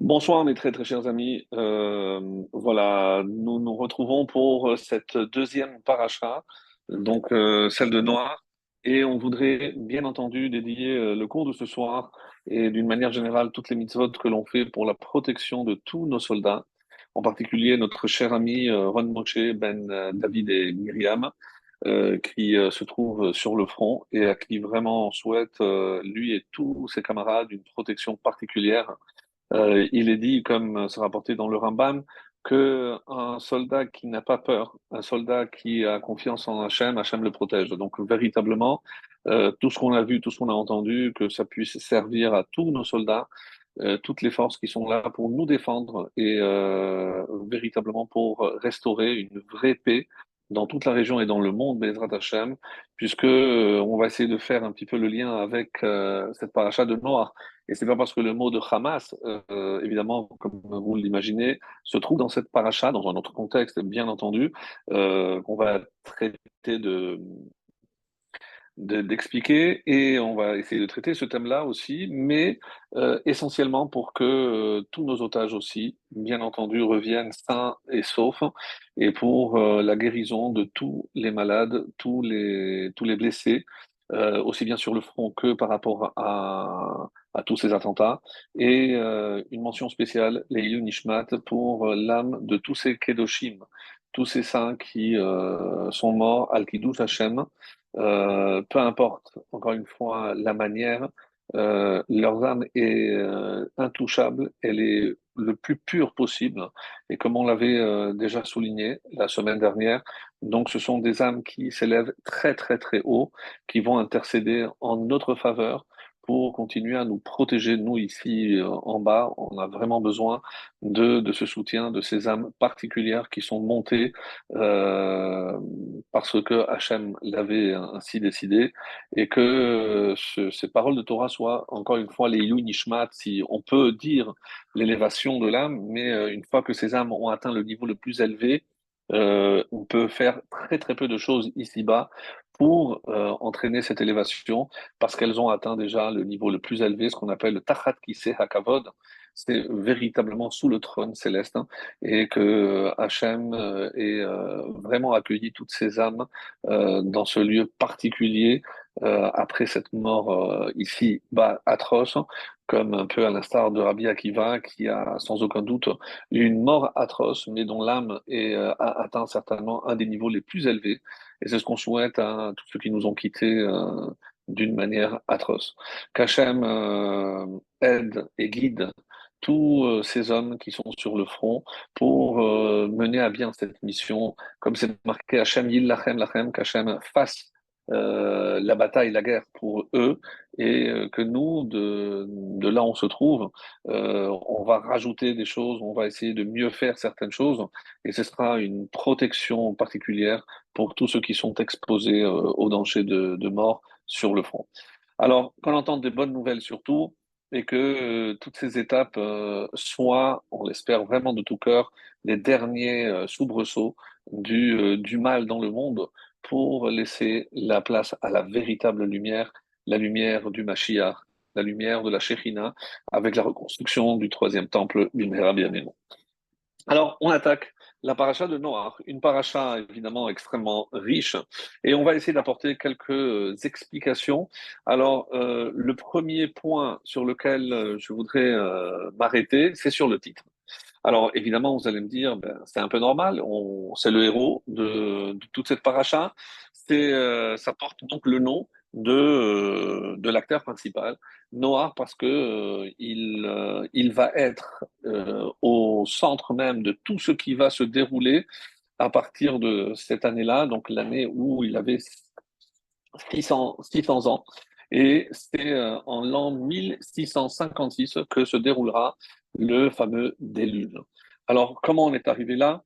Bonsoir mes très très chers amis. Voilà, nous nous retrouvons pour cette deuxième paracha, donc celle de Noah, et on voudrait bien entendu dédier le cours de ce soir et d'une manière générale toutes les mitzvot que l'on fait pour la protection de tous nos soldats, en particulier notre cher ami Ron Moshe Ben David et Myriam, qui se trouve sur le front et à qui vraiment on souhaite, lui et tous ses camarades, une protection particulière. Il est dit, comme c'est rapporté dans le Rambam, que un soldat qui n'a pas peur, un soldat qui a confiance en Hachem, Hachem le protège. Donc véritablement, tout ce qu'on a vu, tout ce qu'on a entendu, que ça puisse servir à tous nos soldats, toutes les forces qui sont là pour nous défendre et véritablement pour restaurer une vraie paix dans toute la région et dans le monde, Bezrat Hachem, puisque on va essayer de faire un petit peu le lien avec cette paracha de Noah. Et c'est pas parce que le mot de Hamas, évidemment, comme vous l'imaginez, se trouve dans cette paracha, dans un autre contexte, bien entendu, qu'on va traiter d'expliquer et on va essayer de traiter ce thème-là aussi, mais essentiellement pour que tous nos otages aussi, bien entendu, reviennent sains et saufs et pour la guérison de tous les malades, tous les blessés, aussi bien sur le front que par rapport à tous ces attentats. Et une mention spéciale, les Nishmat, pour l'âme de tous ces Kedoshim, tous ces saints qui sont morts, Al-Kiddush Hashem, peu importe, encore une fois, la manière, leur âme est intouchable, elle est le plus pure possible, et comme on l'avait déjà souligné la semaine dernière, donc ce sont des âmes qui s'élèvent très très très haut, qui vont intercéder en notre faveur pour continuer à nous protéger, nous ici en bas, on a vraiment besoin de ce soutien, de ces âmes particulières qui sont montées euh, parce que Hachem l'avait ainsi décidé, et que ces paroles de Torah soient encore une fois les Ilu Nishmat, si on peut dire l'élévation de l'âme, mais une fois que ces âmes ont atteint le niveau le plus élevé, on peut faire très très peu de choses ici-bas pour entraîner cette élévation, parce qu'elles ont atteint déjà le niveau le plus élevé, ce qu'on appelle le Tachat Kiseh HaKavod, c'est véritablement sous le trône céleste, hein, et que Hachem ait vraiment accueilli toutes ces âmes dans ce lieu particulier après cette mort ici bas atroce, comme un peu à l'instar de Rabbi Akiva qui a sans aucun doute eu une mort atroce, mais dont l'âme a atteint certainement un des niveaux les plus élevés. Et c'est ce qu'on souhaite à tous ceux qui nous ont quittés d'une manière atroce. Qu'Hachem aide et guide tous ces hommes qui sont sur le front pour mener à bien cette mission, comme c'est marqué Hachem Yillachem Lachem, qu'Hachem fasse la bataille, la guerre pour eux, et que nous, de là où on se trouve, on va rajouter des choses, on va essayer de mieux faire certaines choses, et ce sera une protection particulière pour tous ceux qui sont exposés au danger de mort sur le front. Alors, qu'on entende des bonnes nouvelles surtout, et que toutes ces étapes soient, on l'espère vraiment de tout cœur, les derniers soubresauts du mal dans le monde pour laisser la place à la véritable lumière, la lumière du Mashiach, la lumière de la Shekhinah, avec la reconstruction du troisième temple, Bimhera B'Yameinu. Alors, on attaque la paracha de Noach, une paracha évidemment extrêmement riche, et on va essayer d'apporter quelques explications. Alors, le premier point sur lequel je voudrais m'arrêter, c'est sur le titre. Alors, évidemment, vous allez me dire, ben, c'est un peu normal, c'est le héros de toute cette paracha. Ça porte donc le nom de l'acteur principal, Noah, parce que il va être au centre même de tout ce qui va se dérouler à partir de cette année-là, donc l'année où il avait 600 ans. Et c'est en l'an 1656 que se déroulera le fameux déluge. Alors, comment on est arrivé là?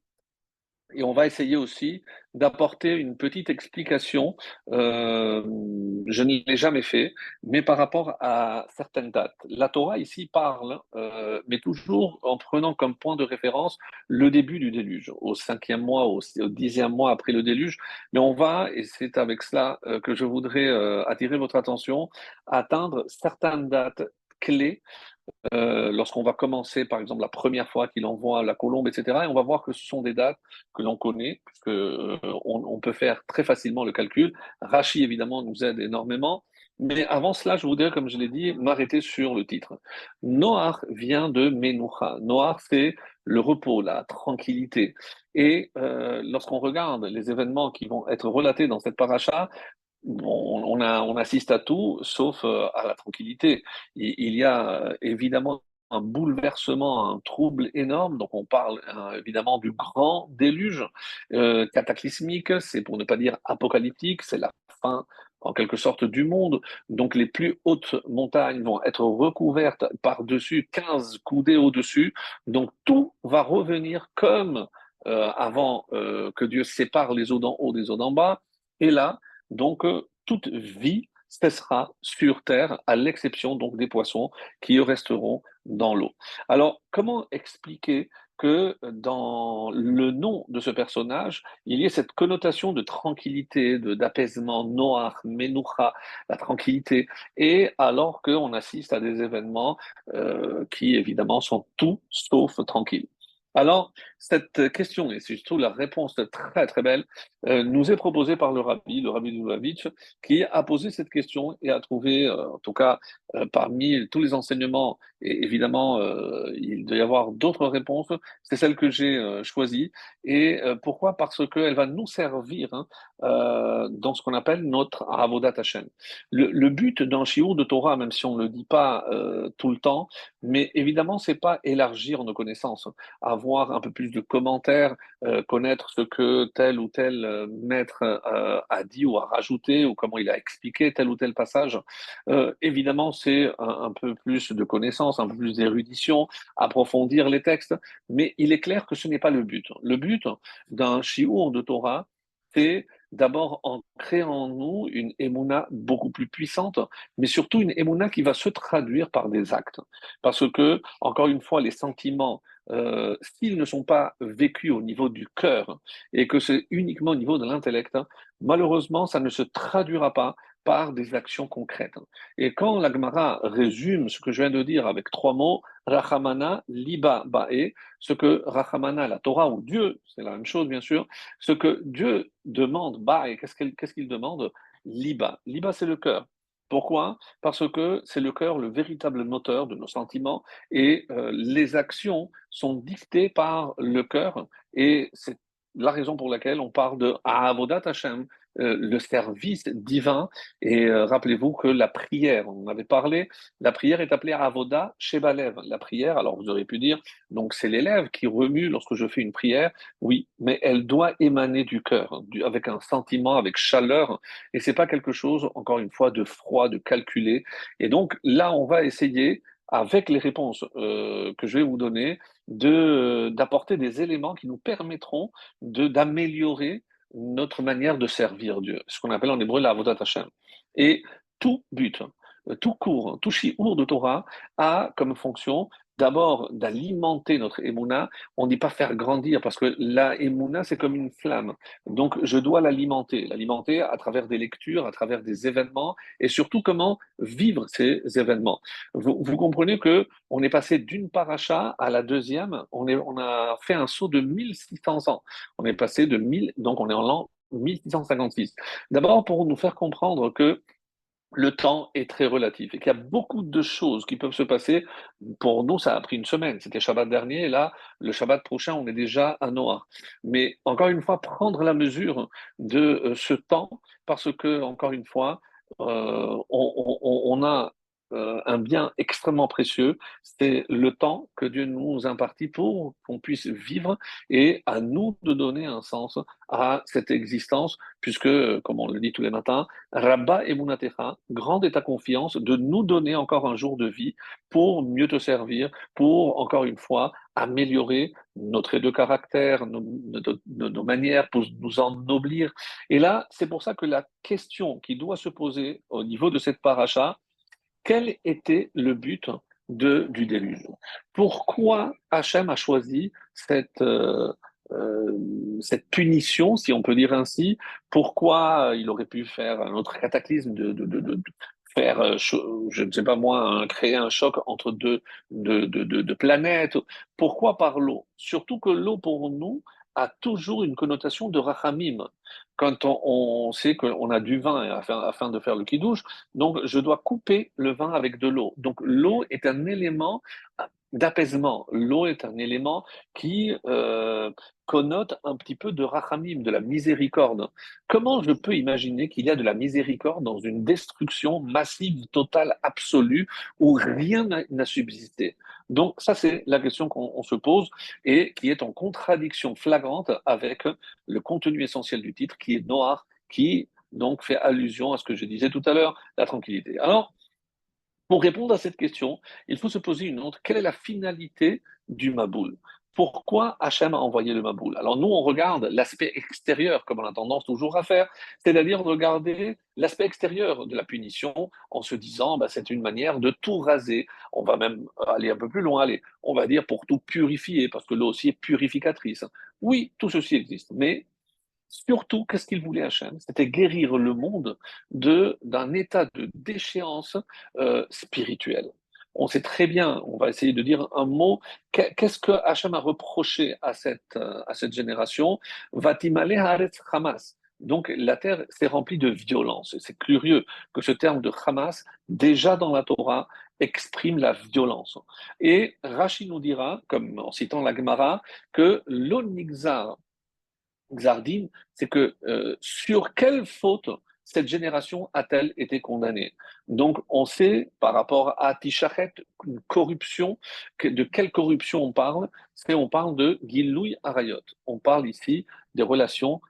Et on va essayer aussi d'apporter une petite explication. Euh, je ne l'ai jamais fait, mais par rapport à certaines dates. La Torah ici parle, mais toujours en prenant comme point de référence le début du déluge, au cinquième mois, au dixième mois après le déluge. Mais on va, et c'est avec cela que je voudrais attirer votre attention, atteindre certaines dates clés lorsqu'on va commencer, par exemple, la première fois qu'il envoie la colombe, etc. Et on va voir que ce sont des dates que l'on connaît, puisque on peut faire très facilement le calcul. Rachi, évidemment, nous aide énormément. Mais avant cela, je voudrais, comme je l'ai dit, m'arrêter sur le titre. Noach vient de Menucha. Noach, c'est le repos, la tranquillité. Et lorsqu'on regarde les événements qui vont être relatés dans cette paracha, on assiste à tout sauf à la tranquillité. Il y a évidemment un bouleversement, un trouble énorme. Donc on parle évidemment du grand déluge cataclysmique, c'est pour ne pas dire apocalyptique, c'est la fin en quelque sorte du monde. Donc les plus hautes montagnes vont être recouvertes par-dessus, 15 coudées au-dessus. Donc tout va revenir comme avant que Dieu sépare les eaux d'en haut des eaux d'en bas. Et là, donc, toute vie cessera sur Terre, à l'exception donc des poissons qui resteront dans l'eau. Alors, comment expliquer que dans le nom de ce personnage, il y ait cette connotation de tranquillité, d'apaisement, Noach, Menucha, la tranquillité, et alors qu'on assiste à des événements qui évidemment sont tout sauf tranquilles. Alors, cette question, et c'est surtout la réponse très très belle, nous est proposé par le rabbi Zulavitch, qui a posé cette question et a trouvé, en tout cas, parmi tous les enseignements, et évidemment, il doit y avoir d'autres réponses, c'est celle que j'ai choisie. Et pourquoi? Parce qu'elle va nous servir hein, dans ce qu'on appelle notre Avodat Hashem. Le but d'un shiur de Torah, même si on ne le dit pas tout le temps, mais évidemment, c'est pas élargir nos connaissances, avoir un peu plus de commentaires, connaître ce que tel ou tel maître a dit ou a rajouté, ou comment il a expliqué tel ou tel passage. Évidemment, c'est un peu plus de connaissances, un peu plus d'érudition, approfondir les textes, mais il est clair que ce n'est pas le but. Le but d'un shiur de Torah, c'est d'abord ancrer en nous une émouna beaucoup plus puissante, mais surtout une émouna qui va se traduire par des actes. Parce que, encore une fois, les sentiments, s'ils ne sont pas vécus au niveau du cœur et que c'est uniquement au niveau de l'intellect, hein, malheureusement, ça ne se traduira pas par des actions concrètes. Et quand la Gemara résume ce que je viens de dire avec trois mots, Rachamana, Liba, Ba'e, ce que Rachamana, la Torah ou Dieu, c'est la même chose bien sûr, ce que Dieu demande, Ba'e, qu'est-ce qu'il demande? Liba. Liba, c'est le cœur. Pourquoi? Parce que c'est le cœur le véritable moteur de nos sentiments et les actions sont dictées par le cœur et c'est la raison pour laquelle on parle de Avodat Hashem, le service divin. Et rappelez-vous que la prière, on en avait parlé, la prière est appelée Avoda Shebalev. La prière, alors vous auriez pu dire, donc c'est les lèvres qui remuent lorsque je fais une prière, oui, mais elle doit émaner du cœur, avec un sentiment, avec chaleur, et c'est pas quelque chose, encore une fois, de froid, de calculé. Et donc là, on va essayer avec les réponses que je vais vous donner, d'apporter des éléments qui nous permettront d'améliorer notre manière de servir Dieu, ce qu'on appelle en hébreu la avodat Hashem. Et tout but, tout cours, tout shiur de Torah a comme fonction d'abord d'alimenter notre émouna. On ne dit pas faire grandir parce que la émouna c'est comme une flamme. Donc je dois l'alimenter à travers des lectures, à travers des événements et surtout comment vivre ces événements. Vous comprenez que on est passé d'une paracha à la deuxième, on a fait un saut de 1600 ans. On est passé de 1000, donc on est en l'an 1656. D'abord pour nous faire comprendre que le temps est très relatif et qu'il y a beaucoup de choses qui peuvent se passer. Pour nous, ça a pris une semaine. C'était Shabbat dernier, et là, le Shabbat prochain, on est déjà à Noah. Mais encore une fois, prendre la mesure de ce temps, parce que, encore une fois, on a un bien extrêmement précieux, c'est le temps que Dieu nous impartit pour qu'on puisse vivre et à nous de donner un sens à cette existence, puisque, comme on le dit tous les matins, Rabba emunatecha, grande est ta confiance de nous donner encore un jour de vie pour mieux te servir, pour, encore une fois, améliorer nos traits de caractère, nos manières, pour nous ennoblir. Et là, c'est pour ça que la question qui doit se poser au niveau de cette paracha, quel était le but du déluge? Pourquoi Hachem a choisi euh, cette punition, si on peut dire ainsi? Pourquoi il aurait pu faire un autre cataclysme de faire, je ne sais pas moi, créer un choc entre deux planètes. Pourquoi par l'eau? Surtout que l'eau, pour nous, a toujours une connotation de rachamim. Quand on sait qu'on a du vin afin de faire le kiddush, donc je dois couper le vin avec de l'eau. Donc l'eau est un élément d'apaisement. L'eau est un élément qui connote un petit peu de rachamim, de la miséricorde. Comment je peux imaginer qu'il y a de la miséricorde dans une destruction massive, totale, absolue, où rien n'a subsisté? Donc ça, c'est la question qu'on se pose et qui est en contradiction flagrante avec le contenu essentiel du titre, qui est Noir, qui donc fait allusion à ce que je disais tout à l'heure, la tranquillité. Alors, pour répondre à cette question, il faut se poser une autre. Quelle est la finalité du Maboul? Pourquoi Hachem a envoyé le Maboul? Alors nous, on regarde l'aspect extérieur, comme on a tendance toujours à faire, c'est-à-dire regarder l'aspect extérieur de la punition en se disant, bah, c'est une manière de tout raser. On va même aller un peu plus loin, aller, on va dire pour tout purifier, parce que l'eau aussi est purificatrice. Oui, tout ceci existe, mais surtout, qu'est-ce qu'il voulait Hachem? C'était guérir le monde d'un état de déchéance spirituelle. On sait très bien, on va essayer de dire un mot, qu'est-ce que Hachem a reproché à cette génération? Vatimale haaretz Hamas. Donc la terre s'est remplie de violence. Et c'est curieux que ce terme de Hamas, déjà dans la Torah, exprime la violence. Et Rashi nous dira, comme en citant la Gemara, que l'onixar, Xardine, c'est que sur quelle faute cette génération a-t-elle été condamnée? Donc, on sait par rapport à Tichachet, une corruption, de quelle corruption on parle? On parle de Gilouy Arayot. On parle ici des relations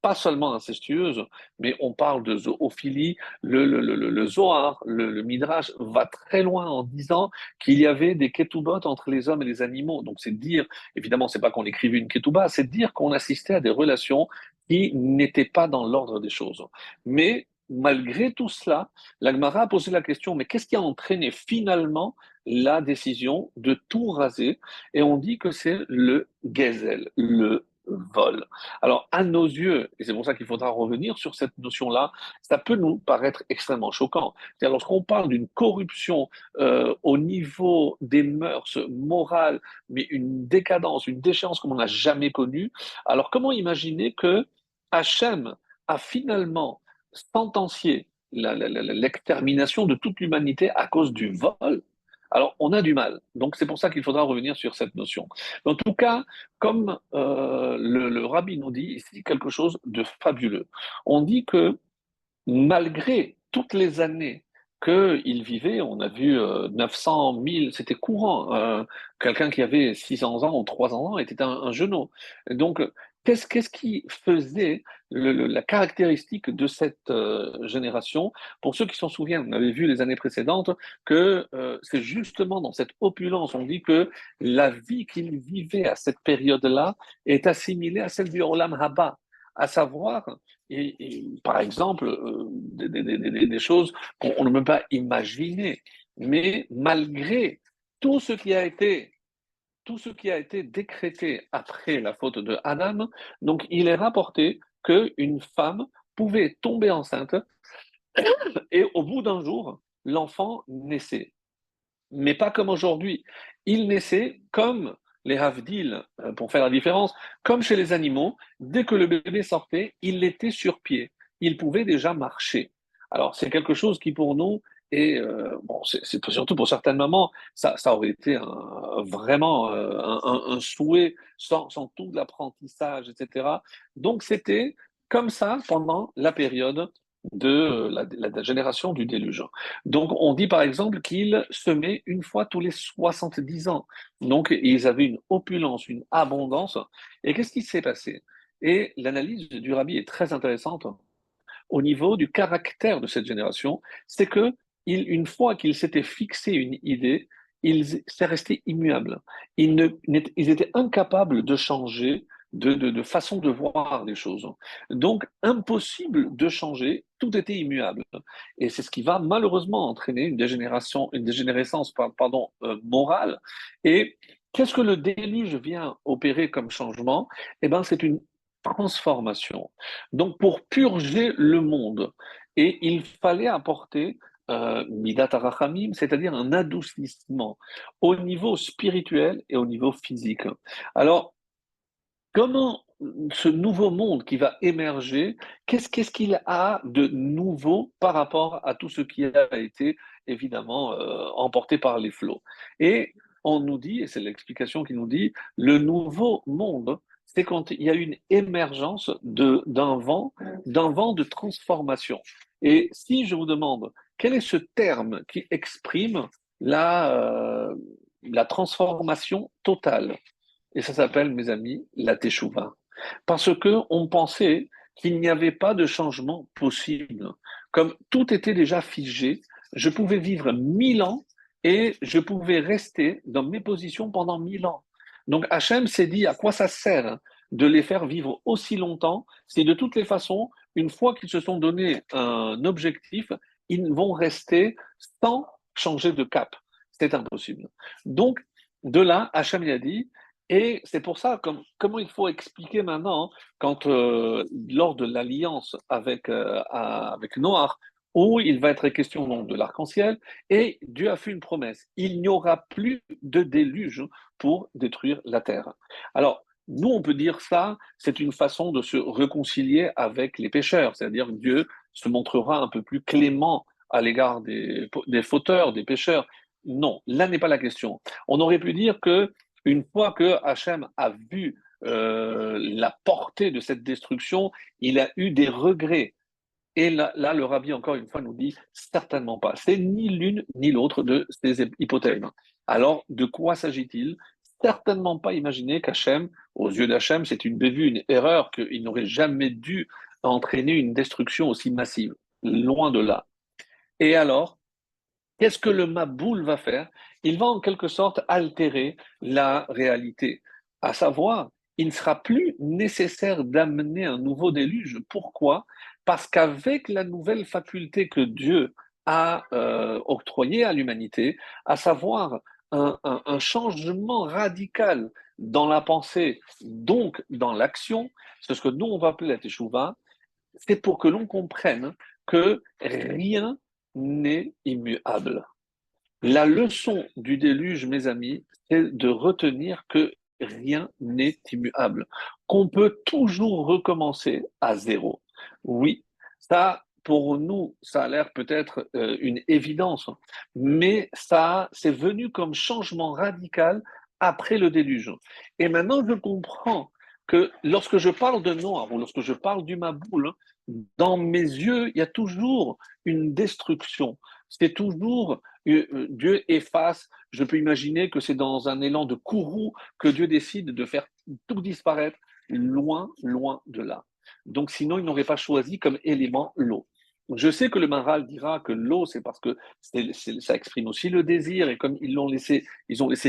pas seulement incestueuses, mais on parle de zoophilie. Le Zohar, le Midrash va très loin en disant qu'il y avait des ketubot entre les hommes et les animaux. Donc, c'est dire, évidemment, c'est pas qu'on écrivait une ketouba, c'est dire qu'on assistait à des relations qui n'étaient pas dans l'ordre des choses. Mais malgré tout cela, l'Agmara a posé la question, mais qu'est-ce qui a entraîné finalement la décision de tout raser? Et on dit que c'est le gezel, le vol. Alors, à nos yeux, et c'est pour ça qu'il faudra revenir sur cette notion-là, ça peut nous paraître extrêmement choquant. C'est-à-dire, lorsqu'on parle d'une corruption au niveau des mœurs morales, mais une décadence, une déchéance comme on n'a jamais connue. Alors comment imaginer que Hachem a finalement sentencié l'extermination de toute l'humanité à cause du vol? Alors on a du mal. Donc c'est pour ça qu'il faudra revenir sur cette notion. En tout cas, comme le rabbi nous dit ici quelque chose de fabuleux. On dit que malgré toutes les années qu'il vivait, on a vu 900, 1000, c'était courant. Quelqu'un qui avait 600 ans ou 300 ans était un genou. Donc, qu'est-ce qui faisait la caractéristique de cette génération? Pour ceux qui s'en souviennent, on avait vu les années précédentes que c'est justement dans cette opulence, on dit que la vie qu'il vivait à cette période-là est assimilée à celle du Olam Haba, à savoir par exemple, des choses qu'on ne peut pas imaginer. Mais malgré tout ce qui a été, tout ce qui a été décrété après la faute de Adam, donc il est rapporté qu'une femme pouvait tomber enceinte et au bout d'un jour, l'enfant naissait, mais pas comme aujourd'hui. Il naissait comme les havdil, pour faire la différence, comme chez les animaux, dès que le bébé sortait, il était sur pied. Il pouvait déjà marcher. Alors, c'est quelque chose qui, pour nous, est, bon, c'est surtout pour certaines mamans, ça aurait été vraiment un souhait sans tout l'apprentissage, etc. Donc, c'était comme ça pendant la période de la génération du déluge. Donc, on dit par exemple qu'ils semaient une fois tous les 70 ans. Donc, ils avaient une opulence, une abondance. Et qu'est-ce qui s'est passé? Et l'analyse du rabbi est très intéressante au niveau du caractère de cette génération. C'est que, une fois qu'ils s'étaient fixé une idée, c'est resté immuable. Ils étaient incapables de changer de façon de voir les choses. Donc, impossible de changer, tout était immuable. Et c'est ce qui va malheureusement entraîner une dégénérescence pardon, morale. Et qu'est-ce que le déluge vient opérer comme changement? Eh bien, c'est une transformation. Donc, pour purger le monde, et il fallait apporter midat harachamim, c'est-à-dire un adoucissement au niveau spirituel et au niveau physique. Alors, comment ce nouveau monde qui va émerger, qu'est-ce qu'il a de nouveau par rapport à tout ce qui a été évidemment emporté par les flots? Et on nous dit, et c'est l'explication qui nous dit, le nouveau monde, c'est quand il y a une émergence d'un vent de transformation. Et si je vous demande quel est ce terme qui exprime la, euh, la transformation totale, et ça s'appelle, mes amis, la teshuva. Parce que on pensait qu'il n'y avait pas de changement possible. Comme tout était déjà figé, je pouvais vivre 1000 ans et je pouvais rester dans mes positions pendant 1000 ans. Donc Hachem s'est dit à quoi ça sert de les faire vivre aussi longtemps si de toutes les façons, une fois qu'ils se sont donné un objectif, ils vont rester sans changer de cap. C'est impossible. Donc, de là, Hachem il a dit, et c'est pour ça, comment il faut expliquer maintenant, quand lors de l'alliance avec Noach, où il va être question donc, de l'arc-en-ciel, et Dieu a fait une promesse. Il n'y aura plus de déluge pour détruire la terre. Alors, nous, on peut dire ça, c'est une façon de se réconcilier avec les pécheurs, c'est-à-dire que Dieu se montrera un peu plus clément à l'égard des fauteurs, des pécheurs. Non, là n'est pas la question. On aurait pu dire que une fois que Hachem a vu la portée de cette destruction, il a eu des regrets. Et là, le rabbi, encore une fois, nous dit certainement pas. C'est ni l'une ni l'autre de ces hypothèses. Alors, de quoi s'agit-il? Certainement pas imaginer qu'Hachem, aux yeux d'Hachem, c'est une bévue, une erreur, qu'il n'aurait jamais dû entraîner une destruction aussi massive. Loin de là. Et alors, qu'est-ce que le Maboul va faire? Il va en quelque sorte altérer la réalité. À savoir, il ne sera plus nécessaire d'amener un nouveau déluge. Pourquoi? Parce qu'avec la nouvelle faculté que Dieu a octroyée à l'humanité, à savoir un changement radical dans la pensée, donc dans l'action, c'est ce que nous on va appeler la Teshuvah, c'est pour que l'on comprenne que rien n'est immuable. La leçon du déluge, mes amis, c'est de retenir que rien n'est immuable, qu'on peut toujours recommencer à zéro. Oui, ça, pour nous, ça a l'air peut-être une évidence, mais ça, c'est venu comme changement radical après le déluge. Et maintenant, je comprends que lorsque je parle de noir ou lorsque je parle du Maboul, dans mes yeux, il y a toujours une destruction. C'est toujours Dieu efface. Je peux imaginer que c'est dans un élan de courroux que Dieu décide de faire tout disparaître, loin, loin de là. Donc sinon, il n'aurait pas choisi comme élément l'eau. Je sais que le Maral dira que l'eau, c'est parce que ça exprime aussi le désir, et comme ils ont laissé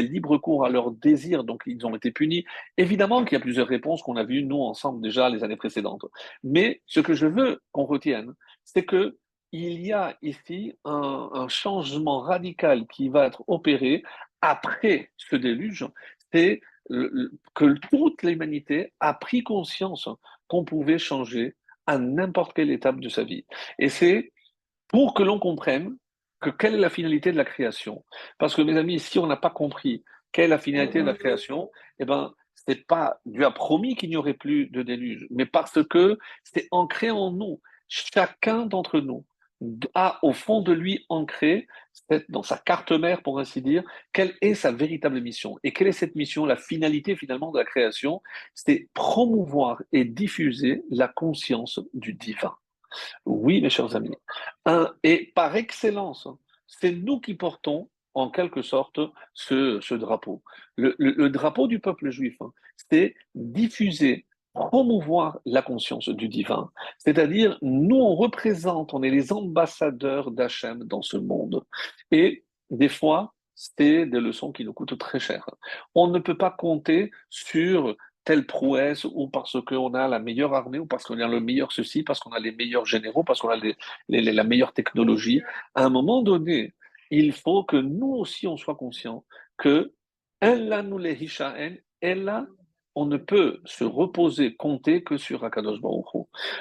libre cours à leur désir, donc ils ont été punis. Évidemment qu'il y a plusieurs réponses qu'on a vues, nous, ensemble, déjà les années précédentes. Mais ce que je veux qu'on retienne, c'est que il y a ici un changement radical qui va être opéré après ce déluge, c'est que toute l'humanité a pris conscience qu'on pouvait changer à n'importe quelle étape de sa vie. Et c'est pour que l'on comprenne que quelle est la finalité de la création. Parce que mes amis, si on n'a pas compris quelle est la finalité de la création, eh ben, c'est pas Dieu a promis qu'il n'y aurait plus de déluge, mais parce que c'est ancré en nous. Chacun d'entre nous a au fond de lui ancré, dans sa carte mère pour ainsi dire, quelle est sa véritable mission. Et quelle est cette mission, la finalité finalement de la création? C'est promouvoir et diffuser la conscience du divin. Oui, mes chers amis. Et par excellence, c'est nous qui portons en quelque sorte ce drapeau. Le drapeau du peuple juif, c'est diffuser, promouvoir la conscience du divin. C'est-à-dire, nous, on représente, on est les ambassadeurs d'Hachem dans ce monde. Et des fois, c'est des leçons qui nous coûtent très cher. On ne peut pas compter sur telle prouesse ou parce qu'on a la meilleure armée ou parce qu'on a le meilleur ceci, parce qu'on a les meilleurs généraux, parce qu'on a la meilleure technologie. À un moment donné, il faut que nous aussi on soit conscients que elle nous les hishaen, elle on ne peut se reposer, compter que sur Akadosh Baruch Hu.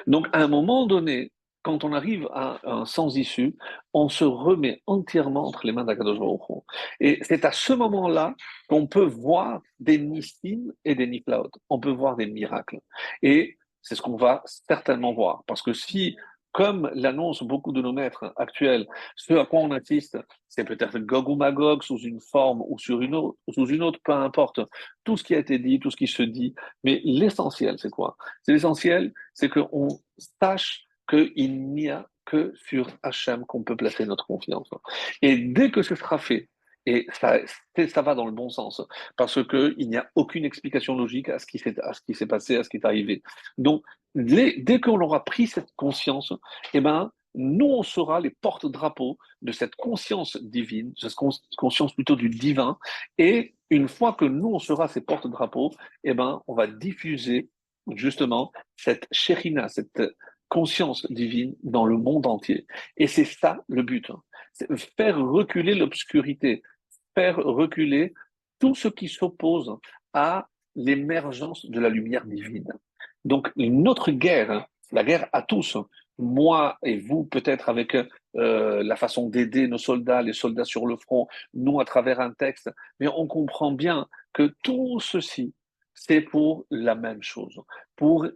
Donc à un moment donné, quand on arrive à un sans issue, on se remet entièrement entre les mains d'Akadosh Baruch Hu. Et c'est à ce moment-là qu'on peut voir des nissim et des niflaot. On peut voir des miracles. Et c'est ce qu'on va certainement voir. Parce que si, comme l'annoncent beaucoup de nos maîtres actuels, ce à quoi on assiste, c'est peut-être Gog ou Magog sous une forme ou sous une autre, peu importe. Tout ce qui a été dit, tout ce qui se dit. Mais l'essentiel, c'est quoi? C'est l'essentiel, c'est qu'on sache qu'il n'y a que sur Hachem qu'on peut placer notre confiance. Et dès que ce sera fait, et ça va dans le bon sens, parce qu'il n'y a aucune explication logique à ce qui s'est passé, à ce qui est arrivé. Donc, dès qu'on aura pris cette conscience, eh ben, nous, on sera les porte-drapeaux de cette conscience divine, de cette conscience plutôt du divin, et une fois que nous, on sera ces porte-drapeaux, eh ben, on va diffuser justement cette shérina, cette conscience divine dans le monde entier. Et c'est ça le but, hein. C'est faire reculer l'obscurité, faire reculer tout ce qui s'oppose à l'émergence de la lumière divine. Donc notre guerre, hein, la guerre à tous, hein, moi et vous peut-être avec la façon d'aider nos soldats, les soldats sur le front, nous à travers un texte, mais on comprend bien que tout ceci, c'est pour la même chose, pour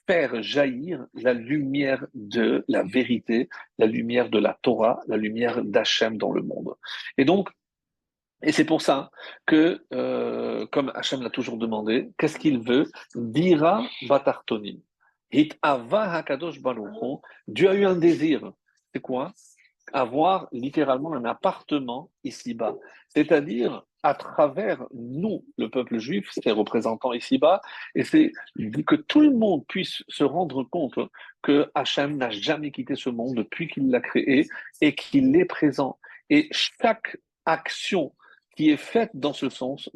faire jaillir la lumière de la vérité, la lumière de la Torah, la lumière d'Hachem dans le monde. Et donc, et c'est pour ça que, comme Hachem l'a toujours demandé, qu'est-ce qu'il veut? Dira batartonim. Hit ava hakadosh baruch Hu. Dieu a eu un désir. C'est quoi? Avoir littéralement un appartement ici-bas. C'est-à-dire, à travers nous, le peuple juif, ses représentants ici-bas, et c'est que tout le monde puisse se rendre compte que Hachem n'a jamais quitté ce monde depuis qu'il l'a créé et qu'il est présent. Et chaque action qui est faite dans ce sens,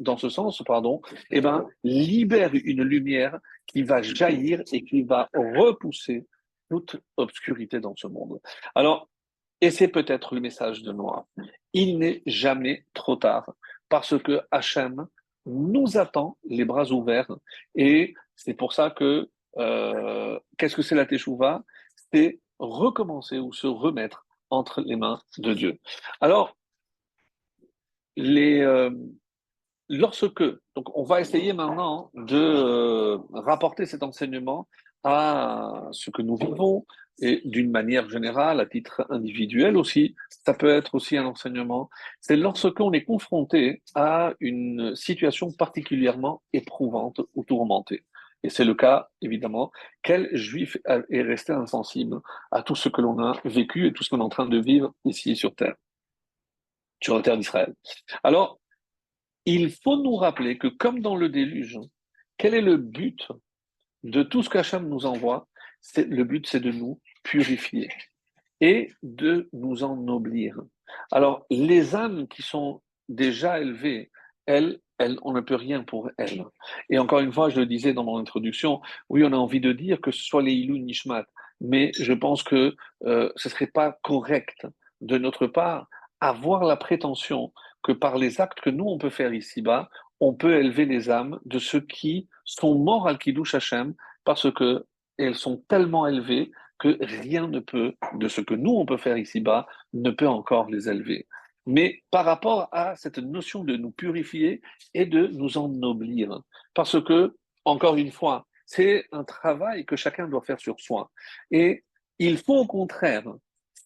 pardon, eh ben, libère une lumière qui va jaillir et qui va repousser toute obscurité dans ce monde. Alors, et c'est peut-être le message de Noah. Il n'est jamais trop tard parce que Hachem nous attend les bras ouverts et c'est pour ça que qu'est-ce que c'est la Teshuvah? C'est recommencer ou se remettre entre les mains de Dieu. Alors, les, lorsque, donc on va essayer maintenant de rapporter cet enseignement à ce que nous vivons et d'une manière générale, à titre individuel aussi, ça peut être aussi un enseignement. C'est lorsqu'on est confronté à une situation particulièrement éprouvante ou tourmentée. Et c'est le cas, évidemment, quel juif est resté insensible à tout ce que l'on a vécu et tout ce qu'on est en train de vivre ici sur Terre, sur la terre d'Israël. Alors, il faut nous rappeler que comme dans le déluge, quel est le but de tout ce qu'Hachem nous envoie? Le but, c'est de nous purifier et de nous ennoblir. Alors, les âmes qui sont déjà élevées, on ne peut rien pour elles. Et encore une fois, je le disais dans mon introduction, oui, on a envie de dire que ce soit les Ilou Nishmat, mais je pense que ce ne serait pas correct de notre part avoir la prétention que par les actes que nous, on peut faire ici-bas, on peut élever les âmes de ceux qui sont morts al Kiddush Hashem parce que elles sont tellement élevées que rien ne peut, de ce que nous, on peut faire ici-bas, ne peut encore les élever. Mais par rapport à cette notion de nous purifier et de nous ennoblir, parce que, encore une fois, c'est un travail que chacun doit faire sur soi. Et il faut au contraire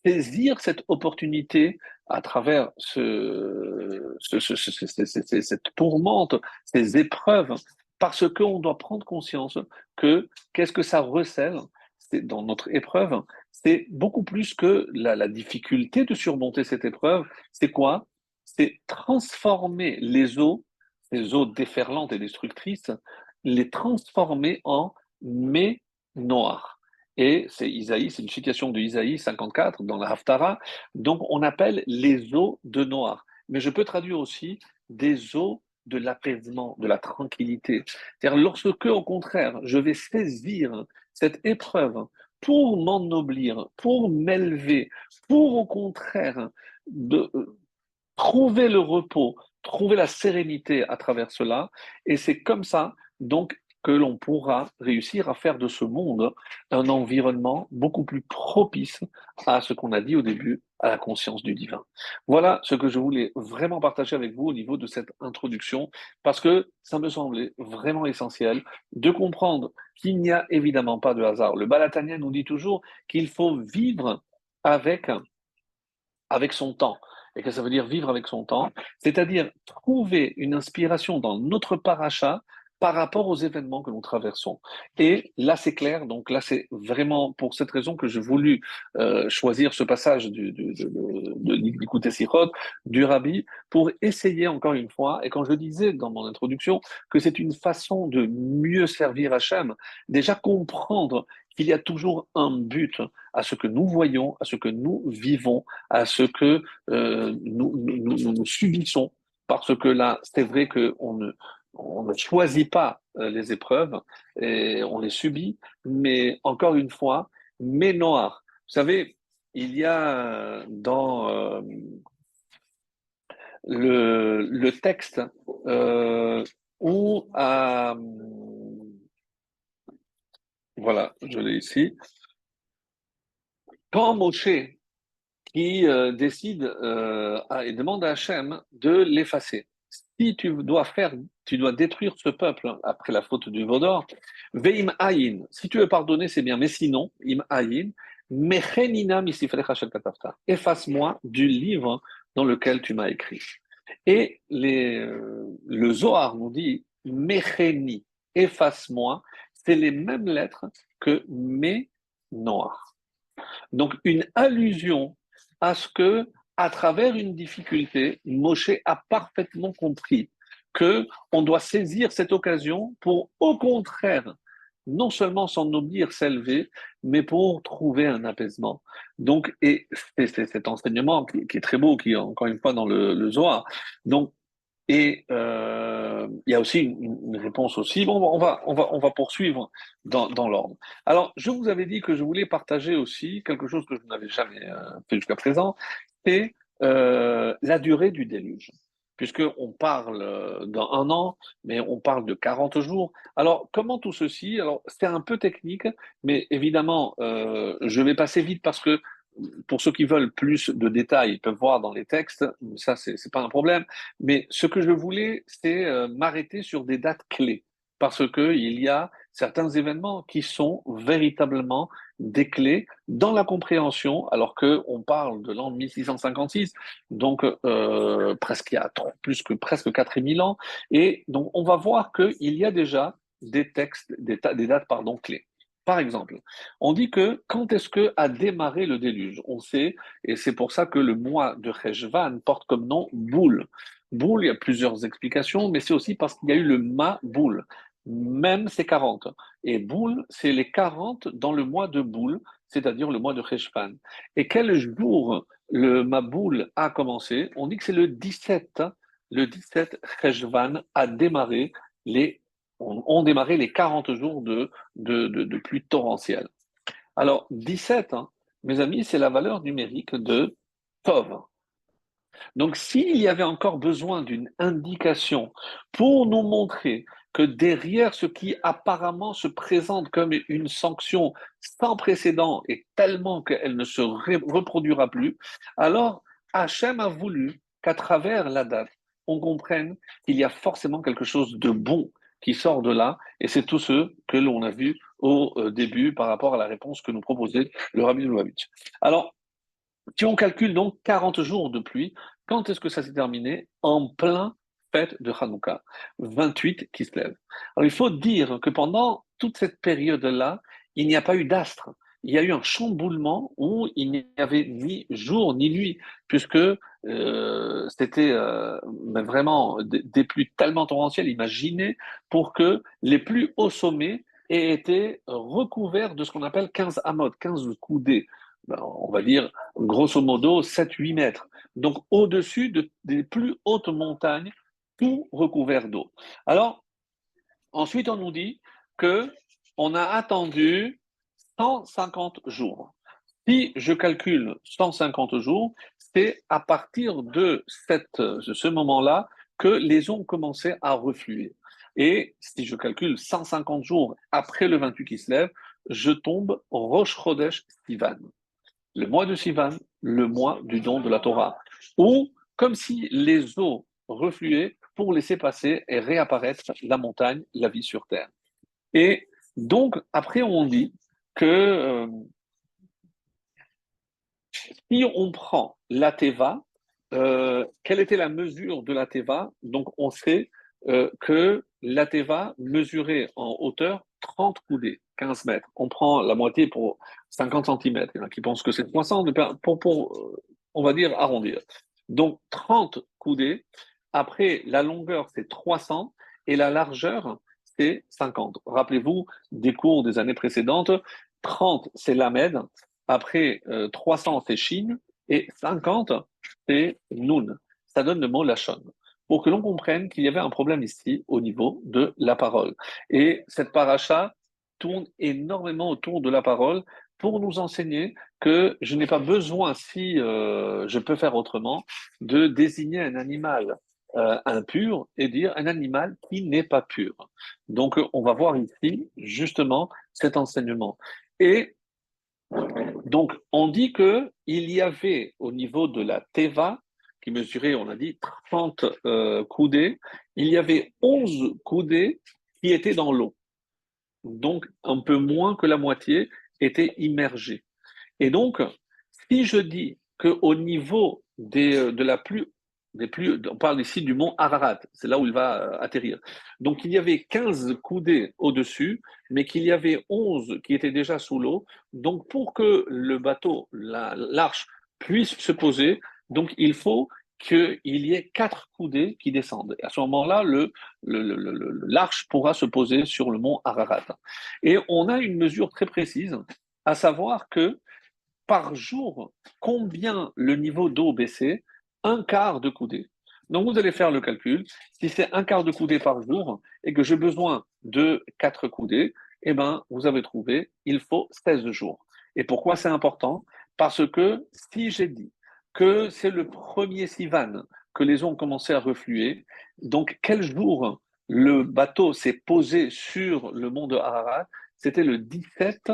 saisir cette opportunité à travers cette tourmente, ces épreuves, parce qu'on doit prendre conscience que qu'est-ce que ça recèle dans notre épreuve, c'est beaucoup plus que la difficulté de surmonter cette épreuve. C'est quoi? C'est transformer ces eaux déferlantes et destructrices, les transformer en mets noirs. Et c'est Isaïe, c'est une citation de Isaïe 54 dans la Haftara. Donc on appelle les eaux de Noir. Mais je peux traduire aussi des eaux de l'apaisement, de la tranquillité. C'est-à-dire lorsque, au contraire, je vais saisir cette épreuve pour m'ennoblir, pour m'élever, pour au contraire trouver le repos, trouver la sérénité à travers cela. Et c'est comme ça, donc, que l'on pourra réussir à faire de ce monde un environnement beaucoup plus propice à ce qu'on a dit au début, à la conscience du divin. Voilà ce que je voulais vraiment partager avec vous au niveau de cette introduction, parce que ça me semblait vraiment essentiel de comprendre qu'il n'y a évidemment pas de hasard. Le Balatania nous dit toujours qu'il faut vivre avec son temps. Et que ça veut dire vivre avec son temps, c'est-à-dire trouver une inspiration dans notre paracha par rapport aux événements que nous traversons. Et là, c'est clair, donc là, c'est vraiment pour cette raison que j'ai voulu choisir ce passage d'Ikouté Sichot, du Rabbi, pour essayer encore une fois, et quand je disais dans mon introduction que c'est une façon de mieux servir Hachem, déjà comprendre qu'il y a toujours un but à ce que nous voyons, à ce que nous vivons, à ce que nous subissons, parce que là, c'est vrai on ne choisit pas les épreuves, et on les subit, mais encore une fois, mais noir. Vous savez, il y a dans le texte où, voilà, je l'ai ici, quand Moshe qui décide et demande à Hachem de l'effacer. Si tu dois détruire ce peuple après la faute du Vaudor, veim ayin, si tu veux pardonner, c'est bien, mais sinon, im ayin, mechenina misiflecha shel katafta, efface-moi du livre dans lequel tu m'as écrit. Et le Zohar nous dit, mecheni, efface-moi, c'est les mêmes lettres que me noir. Donc, une allusion à ce que, à travers une difficulté, Moshe a parfaitement compris que on doit saisir cette occasion pour, au contraire, non seulement s'ennoblir, s'élever, mais pour trouver un apaisement. Donc, et c'est cet enseignement qui est très beau, qui est encore une fois dans le Zohar. Donc, et il y a aussi une réponse aussi. Bon, on va poursuivre dans l'ordre. Alors, je vous avais dit que je voulais partager aussi quelque chose que je n'avais jamais fait jusqu'à présent, c'est la durée du déluge. Puisqu'on parle d'un an, mais on parle de 40 jours. Alors, comment tout ceci? Alors, c'est un peu technique, mais évidemment, je vais passer vite parce que pour ceux qui veulent plus de détails, ils peuvent voir dans les textes, ça, c'est pas un problème. Mais ce que je voulais, c'est m'arrêter sur des dates clés, parce qu'il y a certains événements qui sont véritablement des clés dans la compréhension, alors qu'on parle de l'an 1656, donc presque il y a plus que presque 4000 ans, et donc on va voir qu'il y a déjà des textes, des dates pardon, clés. Par exemple, on dit que quand est-ce que a démarré le déluge? On sait, et c'est pour ça que le mois de Cheshvan porte comme nom Boule. Boule, il y a plusieurs explications, mais c'est aussi parce qu'il y a eu le Ma Boule. Même c'est 40. Et Boule, c'est les 40 dans le mois de Boule, c'est-à-dire le mois de Cheshvan. Et quel jour le Ma Boule a commencé? On dit que c'est le 17. Le 17 Cheshvan a démarré ont démarré les 40 jours de pluie torrentielle. Alors, 17, hein, mes amis, c'est la valeur numérique de Tov. Donc, s'il y avait encore besoin d'une indication pour nous montrer que derrière ce qui apparemment se présente comme une sanction sans précédent et tellement qu'elle ne se reproduira plus, alors Hachem a voulu qu'à travers la date, on comprenne qu'il y a forcément quelque chose de bon qui sort de là, et c'est tout ce que l'on a vu au début par rapport à la réponse que nous proposait le Rabbi Lubavitch. Alors, si on calcule donc 40 jours de pluie, quand est-ce que ça s'est terminé? En plein fête de Hanouka, 28 qui se lève. Alors il faut dire que pendant toute cette période-là, il n'y a pas eu d'astre. Il y a eu un chamboulement où il n'y avait ni jour ni nuit, puisque c'était vraiment des pluies tellement torrentielles, imaginez, pour que les plus hauts sommets aient été recouverts de ce qu'on appelle 15 amotes, 15 coudées. Ben, on va dire grosso modo 7-8 mètres. Donc au-dessus des plus hautes montagnes, tout recouvert d'eau. Alors, ensuite, on nous dit que on a attendu 150 jours. Si je calcule 150 jours, c'est à partir de ce moment-là que les eaux ont commencé à refluer. Et si je calcule 150 jours après le 28 qui se lève, je tombe Rosh Chodesh Sivan. Le mois de Sivan, le mois du don de la Torah. Ou comme si les eaux refluaient pour laisser passer et réapparaître la montagne, la vie sur terre. Et donc, après, on dit que si on prend la Teva, quelle était la mesure de la Teva? Donc, on sait que la Teva mesurait en hauteur 30 coudées, 15 mètres. On prend la moitié pour 50 centimètres. Il y en a qui pensent que c'est 60, on va dire arrondir. Donc, 30 coudées. Après, la longueur, c'est 300 et la largeur, c'est 50. Rappelez-vous des cours des années précédentes. 30, c'est Lamed. Après, 300, c'est Shin. Et 50, c'est Nun. Ça donne le mot Lachon. Pour que l'on comprenne qu'il y avait un problème ici au niveau de la parole. Et cette paracha tourne énormément autour de la parole pour nous enseigner que je n'ai pas besoin, si je peux faire autrement, de désigner un animal impur et dire un animal qui n'est pas pur. Donc, on va voir ici justement cet enseignement. Et donc, on dit que il y avait au niveau de la Teva, qui mesurait, on a dit, 30 coudées, il y avait 11 coudées qui étaient dans l'eau. Donc, un peu moins que la moitié était immergée. Et donc, si je dis qu'au niveau de la plus, on parle ici du mont Ararat, c'est là où il va atterrir. Donc, il y avait 15 coudées au-dessus, mais qu'il y avait 11 qui étaient déjà sous l'eau. Donc, pour que le bateau, l'arche, puisse se poser, donc il faut qu'il y ait 4 coudées qui descendent. Et à ce moment-là, l'arche pourra se poser sur le mont Ararat. Et on a une mesure très précise, à savoir que par jour, combien le niveau d'eau baissait? Un quart de coudée. Donc vous allez faire le calcul. Si c'est un quart de coudée par jour et que j'ai besoin de 4 coudées, eh ben, vous avez trouvé, il faut 16 jours. Et pourquoi c'est important? Parce que si j'ai dit que c'est le premier Sivan que les eaux ont commencé à refluer, donc quel jour le bateau s'est posé sur le mont de Ararat? C'était le 17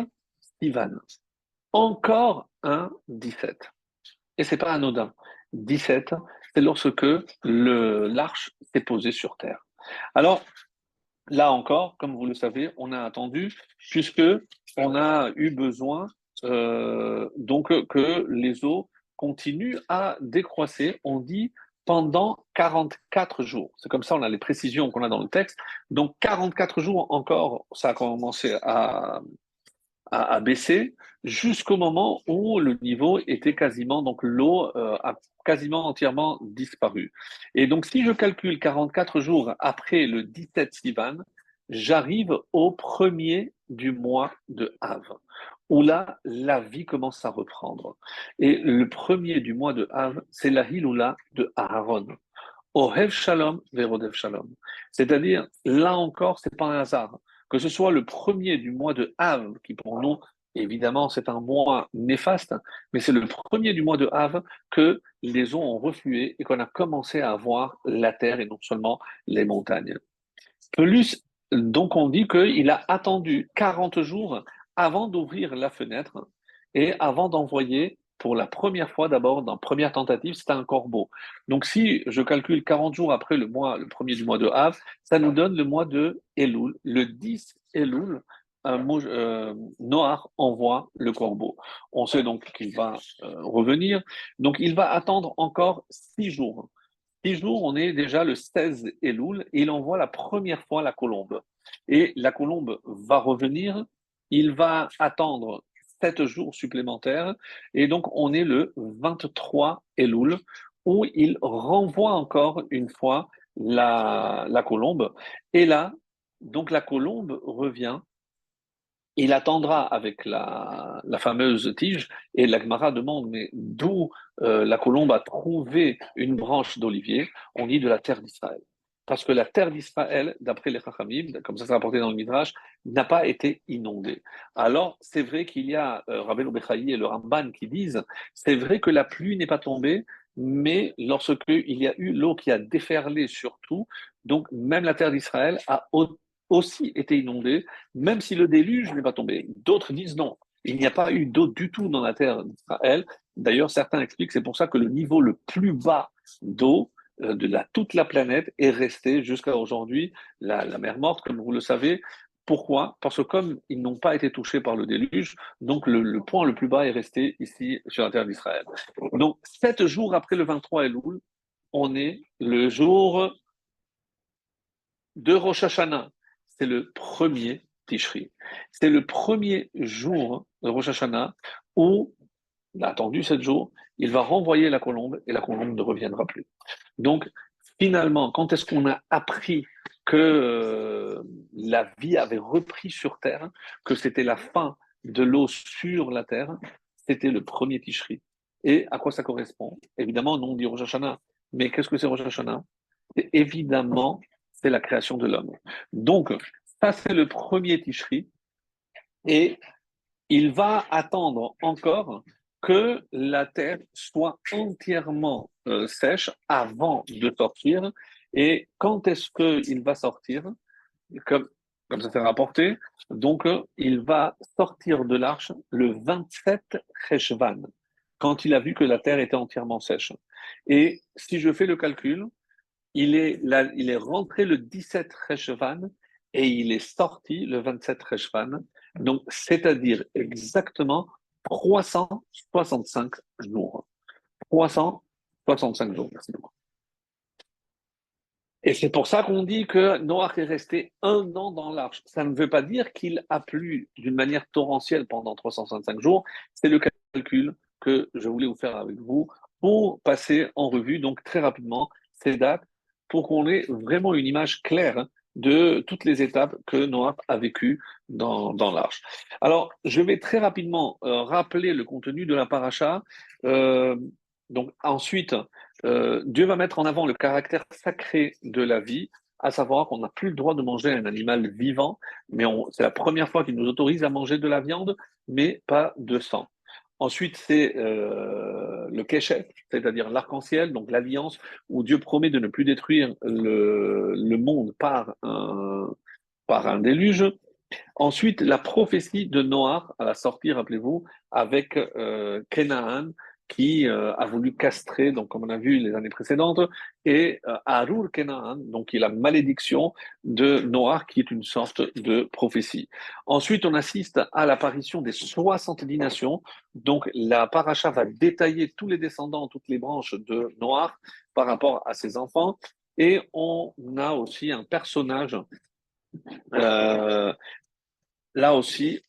Sivan. Encore un 17. Et c'est pas anodin. 17, c'est lorsque l'arche s'est posée sur terre. Alors, là encore, comme vous le savez, on a attendu, puisque on a eu besoin donc que les eaux continuent à décroisser. On dit pendant 44 jours. C'est comme ça, on a les précisions qu'on a dans le texte. Donc 44 jours encore, ça a commencé à baisser jusqu'au moment où le niveau était quasiment, donc l'eau a quasiment entièrement disparu. Et donc, si je calcule 44 jours après le 17 Sivan, j'arrive au premier du mois de Av, où là, la vie commence à reprendre. Et le premier du mois de Av, c'est la Hiloula de Aaron. Ohev Shalom, Verodev Shalom. C'est-à-dire, là encore, c'est pas un hasard. Que ce soit le premier du mois de Av, qui pour nous, évidemment, c'est un mois néfaste, mais c'est le premier du mois de Av que les eaux ont reflué et qu'on a commencé à voir la terre et non seulement les montagnes. Plus, donc on dit qu'il a attendu 40 jours avant d'ouvrir la fenêtre et avant d'envoyer pour la première fois d'abord, dans la première tentative, c'était un corbeau. Donc si je calcule 40 jours après le premier du mois de Av, ça nous donne le mois de Elul, le 10 Elul, Noach envoie le corbeau. On sait donc qu'il va revenir. Donc il va attendre encore 6 jours. 6 jours, on est déjà le 16 Elul et il envoie la première fois la colombe. Et la colombe va revenir, il va attendre 7 jours supplémentaires et donc on est le 23 Elul où il renvoie encore une fois la colombe. Et là, donc la colombe revient, il attendra avec la fameuse tige, et la Gemara demande, mais d'où la colombe a trouvé une branche d'olivier? On dit de la terre d'Israël. Parce que la terre d'Israël, d'après les Chachamim, comme ça c'est rapporté dans le Midrash, n'a pas été inondée. Alors, c'est vrai qu'il y a Rabbeinu Bechaï et le Ramban qui disent, c'est vrai que la pluie n'est pas tombée, mais lorsque il y a eu l'eau qui a déferlé sur tout, donc même la terre d'Israël a aussi été inondée, même si le déluge n'est pas tombé. D'autres disent non, il n'y a pas eu d'eau du tout dans la terre d'Israël. D'ailleurs, certains expliquent que c'est pour ça que le niveau le plus bas d'eau toute la planète est resté jusqu'à aujourd'hui la mer Morte, comme vous le savez. Pourquoi? Parce que comme ils n'ont pas été touchés par le déluge, donc le point le plus bas est resté ici sur la terre d'Israël. Donc 7 jours après le 23 Elul, on est le jour de Rosh Hashanah. C'est le premier Tishri. C'est le premier jour de Rosh Hashanah où il a attendu 7 jours, il va renvoyer la colombe et la colombe ne reviendra plus. Donc, finalement, quand est-ce qu'on a appris que la vie avait repris sur Terre, que c'était la fin de l'eau sur la Terre? C'était le premier Tishri. Et à quoi ça correspond? Évidemment, nous on dit Rosh Hashanah. Mais qu'est-ce que c'est Rosh Hashanah? Évidemment, c'est la création de l'homme. Donc, ça, c'est le premier Tishri. Et il va attendre encore que la terre soit entièrement sèche avant de sortir. Et quand est-ce qu'il va sortir? comme, Comme ça s'est rapporté, donc il va sortir de l'arche le 27 Cheshvan, quand il a vu que la terre était entièrement sèche. Et si je fais le calcul, il est rentré le 17 Cheshvan et il est sorti le 27 Cheshvan, donc c'est-à-dire exactement 365 jours. 365 jours, merci beaucoup. Et c'est pour ça qu'on dit que Noach est resté 1 an dans l'arche. Ça ne veut pas dire qu'il a plu d'une manière torrentielle pendant 365 jours. C'est le calcul que je voulais vous faire avec vous pour passer en revue, donc très rapidement, ces dates, pour qu'on ait vraiment une image claire de toutes les étapes que Noach a vécues dans l'arche. Alors, je vais très rapidement rappeler le contenu de la paracha. Euh, donc ensuite, Dieu va mettre en avant le caractère sacré de la vie, à savoir qu'on n'a plus le droit de manger un animal vivant, mais c'est la première fois qu'il nous autorise à manger de la viande, mais pas de sang. Ensuite, c'est le Keshet, c'est-à-dire l'arc-en-ciel, donc l'alliance, où Dieu promet de ne plus détruire le monde par un déluge. Ensuite, la prophétie de Noach à la sortie, rappelez-vous, avec Canaan qui a voulu castrer, donc comme on a vu les années précédentes, et Arur Canaan, donc qui est la malédiction de Noach, qui est une sorte de prophétie. Ensuite, on assiste à l'apparition des 70 nations. Donc la paracha va détailler tous les descendants, toutes les branches de Noach par rapport à ses enfants. Et on a aussi un personnage euh, là aussi,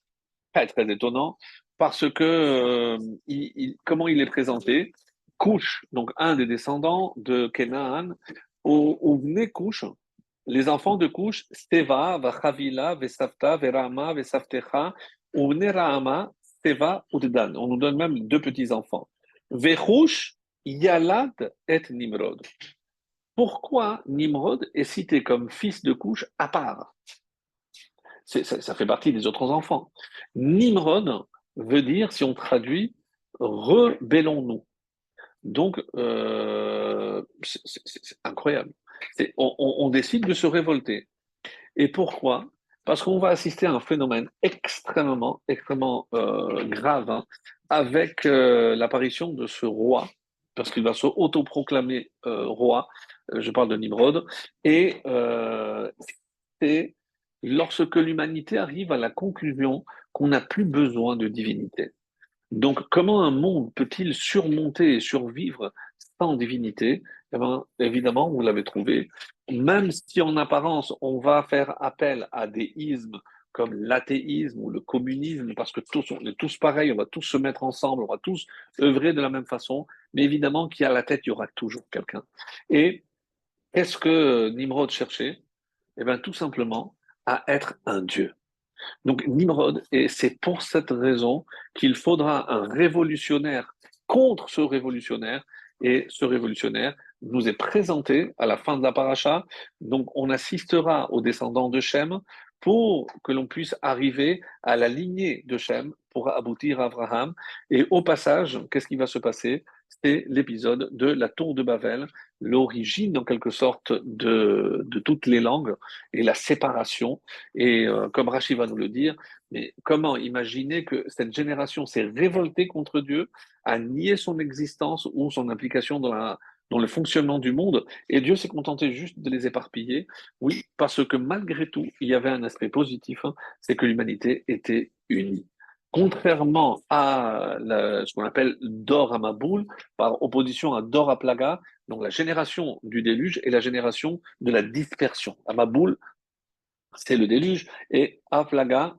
très, très étonnant, parce que comment il est présenté? Couche, donc un des descendants de Canaan, où venaient Couche, les enfants de Couche, Steva, Vachavila, Vesavta, Verama, Vesavtecha, ou venaient Rahama, Steva, Uddan. On nous donne même deux petits-enfants. Vechush, Yalad et Nimrod. Pourquoi Nimrod est cité comme fils de Couche à part? Ça fait partie des autres enfants. Nimrod veut dire, si on traduit, rebellons-nous. Donc, c'est incroyable. On décide de se révolter. Et pourquoi? Parce qu'on va assister à un phénomène extrêmement grave, hein, avec l'apparition de ce roi, parce qu'il va se autoproclamer roi. Je parle de Nimrod. Et c'est lorsque l'humanité arrive à la conclusion qu'on n'a plus besoin de divinité. Donc, comment un monde peut-il surmonter et survivre sans divinité? Eh bien, évidemment, vous l'avez trouvé. Même si en apparence, on va faire appel à des ismes comme l'athéisme ou le communisme, parce que tous, on est tous pareils, on va tous se mettre ensemble, on va tous œuvrer de la même façon, mais évidemment qu'il y a à la tête, il y aura toujours quelqu'un. Et qu'est-ce que Nimrod cherchait? Eh bien, tout simplement à être un dieu. Donc Nimrod, et c'est pour cette raison qu'il faudra un révolutionnaire contre ce révolutionnaire, et ce révolutionnaire nous est présenté à la fin de la paracha. Donc on assistera aux descendants de Shem pour que l'on puisse arriver à la lignée de Shem pour aboutir à Abraham. Et au passage, qu'est-ce qui va se passer? c'est l'épisode de la tour de Babel, l'origine en quelque sorte de toutes les langues et la séparation. Et comme Rachid va nous le dire, mais comment imaginer que cette génération s'est révoltée contre Dieu, a nié son existence ou son implication dans le fonctionnement du monde, et Dieu s'est contenté juste de les éparpiller? Oui, parce que malgré tout, il y avait un aspect positif, hein, c'est que l'humanité était unie. Contrairement à ce qu'on appelle Dor Amaboul, par opposition à Dor Aplaga, donc la génération du déluge et la génération de la dispersion. Amaboul, c'est le déluge, et Aplaga.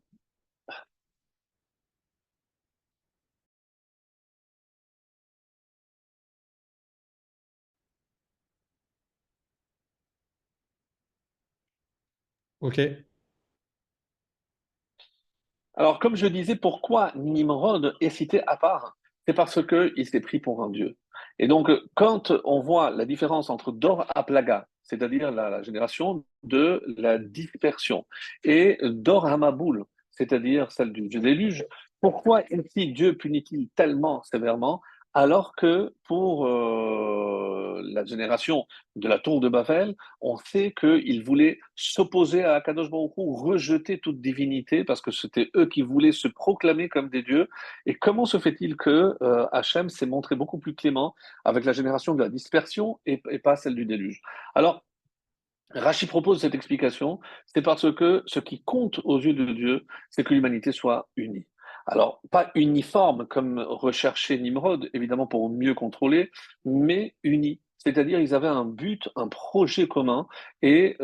Ok, Alors, comme je disais, pourquoi Nimrod est cité à part? C'est parce qu'il s'est pris pour un dieu. Et donc, quand on voit la différence entre Dor Aplaga, c'est-à-dire la génération de la dispersion, et Dor Hamaboul, c'est-à-dire celle du déluge, pourquoi ici Dieu punit-il tellement sévèrement alors que pour la génération de la tour de Babel, on sait qu'ils voulaient s'opposer à Akadosh Baruch Hu, rejeter toute divinité, parce que c'était eux qui voulaient se proclamer comme des dieux. Et comment se fait-il que Hachem s'est montré beaucoup plus clément avec la génération de la dispersion et pas celle du déluge? Alors, Rachi propose cette explication, c'est parce que ce qui compte aux yeux de Dieu, c'est que l'humanité soit unie. Alors, pas uniforme comme recherchait Nimrod, évidemment pour mieux contrôler, mais unie. C'est-à-dire ils avaient un but, un projet commun, et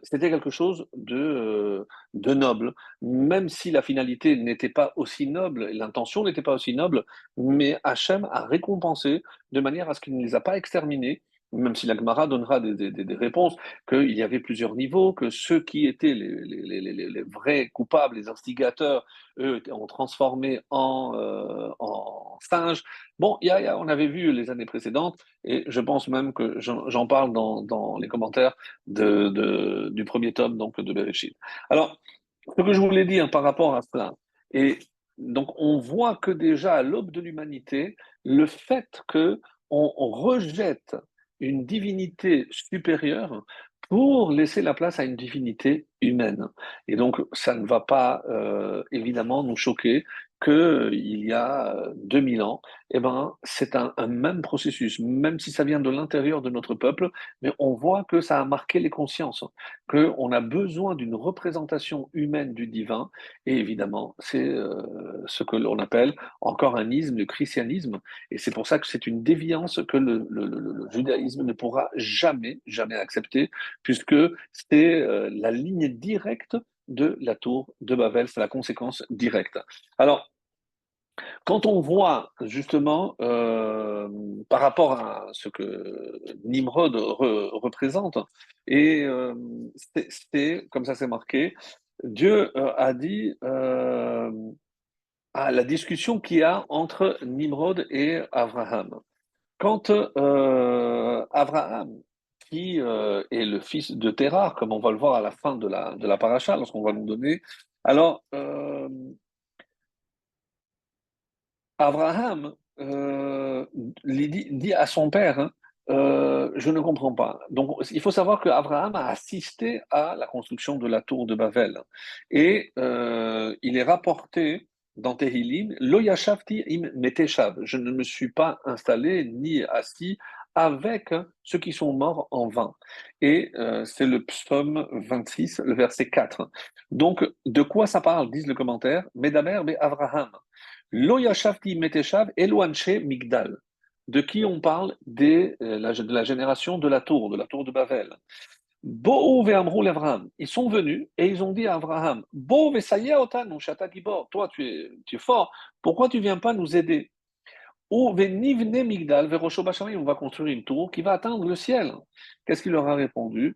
c'était quelque chose de noble, même si la finalité n'était pas aussi noble, l'intention n'était pas aussi noble, mais Hachem a récompensé de manière à ce qu'il ne les a pas exterminés, même si la Gemara donnera des réponses, qu'il y avait plusieurs niveaux, que ceux qui étaient les vrais coupables, les instigateurs, eux, ont transformé en singes. Bon, on avait vu les années précédentes, et je pense même que j'en parle dans les commentaires du premier tome donc, de Bereshit. Alors, ce que je voulais dire par rapport à cela, et donc on voit que déjà à l'aube de l'humanité, le fait que on rejette une divinité supérieure pour laisser la place à une divinité humaine. Et donc, ça ne va pas évidemment nous choquer qu'il y a 2000 ans, eh ben, c'est un même processus, même si ça vient de l'intérieur de notre peuple, mais on voit que ça a marqué les consciences, qu'on a besoin d'une représentation humaine du divin, et évidemment, c'est ce que l'on appelle encore un isme, le christianisme, et c'est pour ça que c'est une déviance que le judaïsme ne pourra jamais, jamais accepter, puisque c'est la ligne directe de la tour de Babel, c'est la conséquence directe. Alors, quand on voit justement par rapport à ce que Nimrod représente, et c'est comme ça c'est marqué, Dieu a dit à la discussion qu'il y a entre Nimrod et Abraham. Quand Abraham, qui est le fils de Terah, comme on va le voir à la fin de la paracha, lorsqu'on va nous donner, alors Abraham dit à son père, hein, je ne comprends pas. Donc, il faut savoir qu'Abraham a assisté à la construction de la tour de Babel. Et il est rapporté dans Tehillim, Lo yashavti im meteshav. Je ne me suis pas installé ni assis avec ceux qui sont morts en vain. Et c'est le psaume 26, le verset 4. Donc, de quoi ça parle, disent le commentaire? Medaber be Abraham. Lo yashavti meteshav eloanche migdal. De qui on parle? De la génération de la tour de Babel. Bo'u ve'amrou l'Avraham. Ils sont venus et ils ont dit à Abraham, Bo ve'saya otanu shata gibor. Toi, tu es fort. Pourquoi tu viens pas nous aider? Ou ve'nivne migdal ve'rosho basharim. On va construire une tour qui va atteindre le ciel. Qu'est-ce qu'il leur a répondu?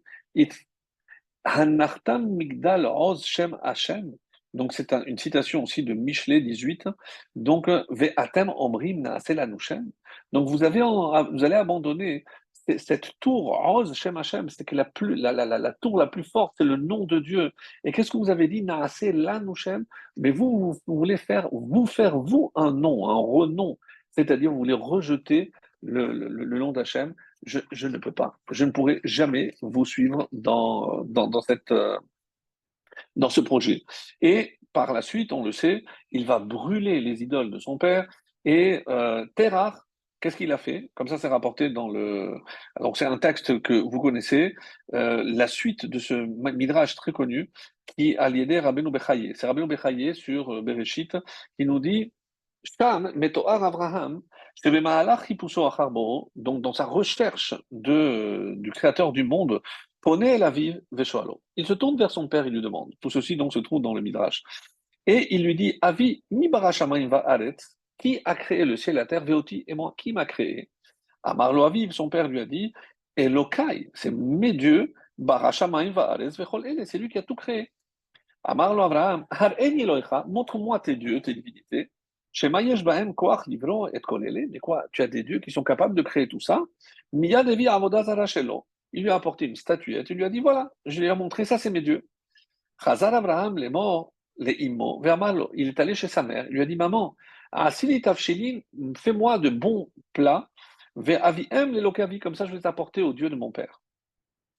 Hanartam Migdal Oz Shem Hashem. Donc, c'est une citation aussi de Michelet 18. Donc, Ve'atem Omrim Naaseh Lanu Shem. Donc, vous allez abandonner cette tour Oz Shem Hashem. C'est que la tour la plus forte, c'est le nom de Dieu. Et qu'est-ce que vous avez dit? Naaseh Lanu Shem. Mais vous voulez faire, vous un nom, un renom. C'est-à-dire, vous voulez rejeter le nom d'Hachem, je ne peux pas. Je ne pourrai jamais vous suivre dans ce projet. Et par la suite, on le sait, il va brûler les idoles de son père. Et Terah, qu'est-ce qu'il a fait? Comme ça, c'est rapporté dans le. Donc, c'est un texte que vous connaissez, la suite de ce midrash très connu qui a lié Rabbeinu Bechaye. C'est Rabbeinu Bechaye sur Bereshit qui nous dit Sham metoar Abraham. Donc, dans sa recherche du créateur du monde, Poné la vive Veshoalo. Il se tourne vers son père, il lui demande. Tout ceci donc se trouve dans le Midrash. Et il lui dit Avi, mi barashamaim va aret, qui a créé le ciel et la terre, Veoti, et moi, qui m'a créé? Amarlo Aviv, son père lui a dit Elokai, c'est mes dieux, barashamaim va aret, vechol ele, c'est lui qui a tout créé. Amarlo Abraham, har en Elohecha, montre-moi tes dieux, tes divinités. Shema yesh bahem koach livro et kolele, mais quoi, tu as des dieux qui sont capables de créer tout ça. Miya devi avodah zara shelo. Il lui a apporté une statuette, il lui a dit voilà, je lui ai montré, ça c'est mes dieux. Chazar Abraham, les morts, les immo, vermalo. Il est allé chez sa mère, il lui a dit maman, asili tafshilin, fais-moi de bons plats, ve aviem les lokavi, comme ça je vais t'apporter aux dieux de mon père.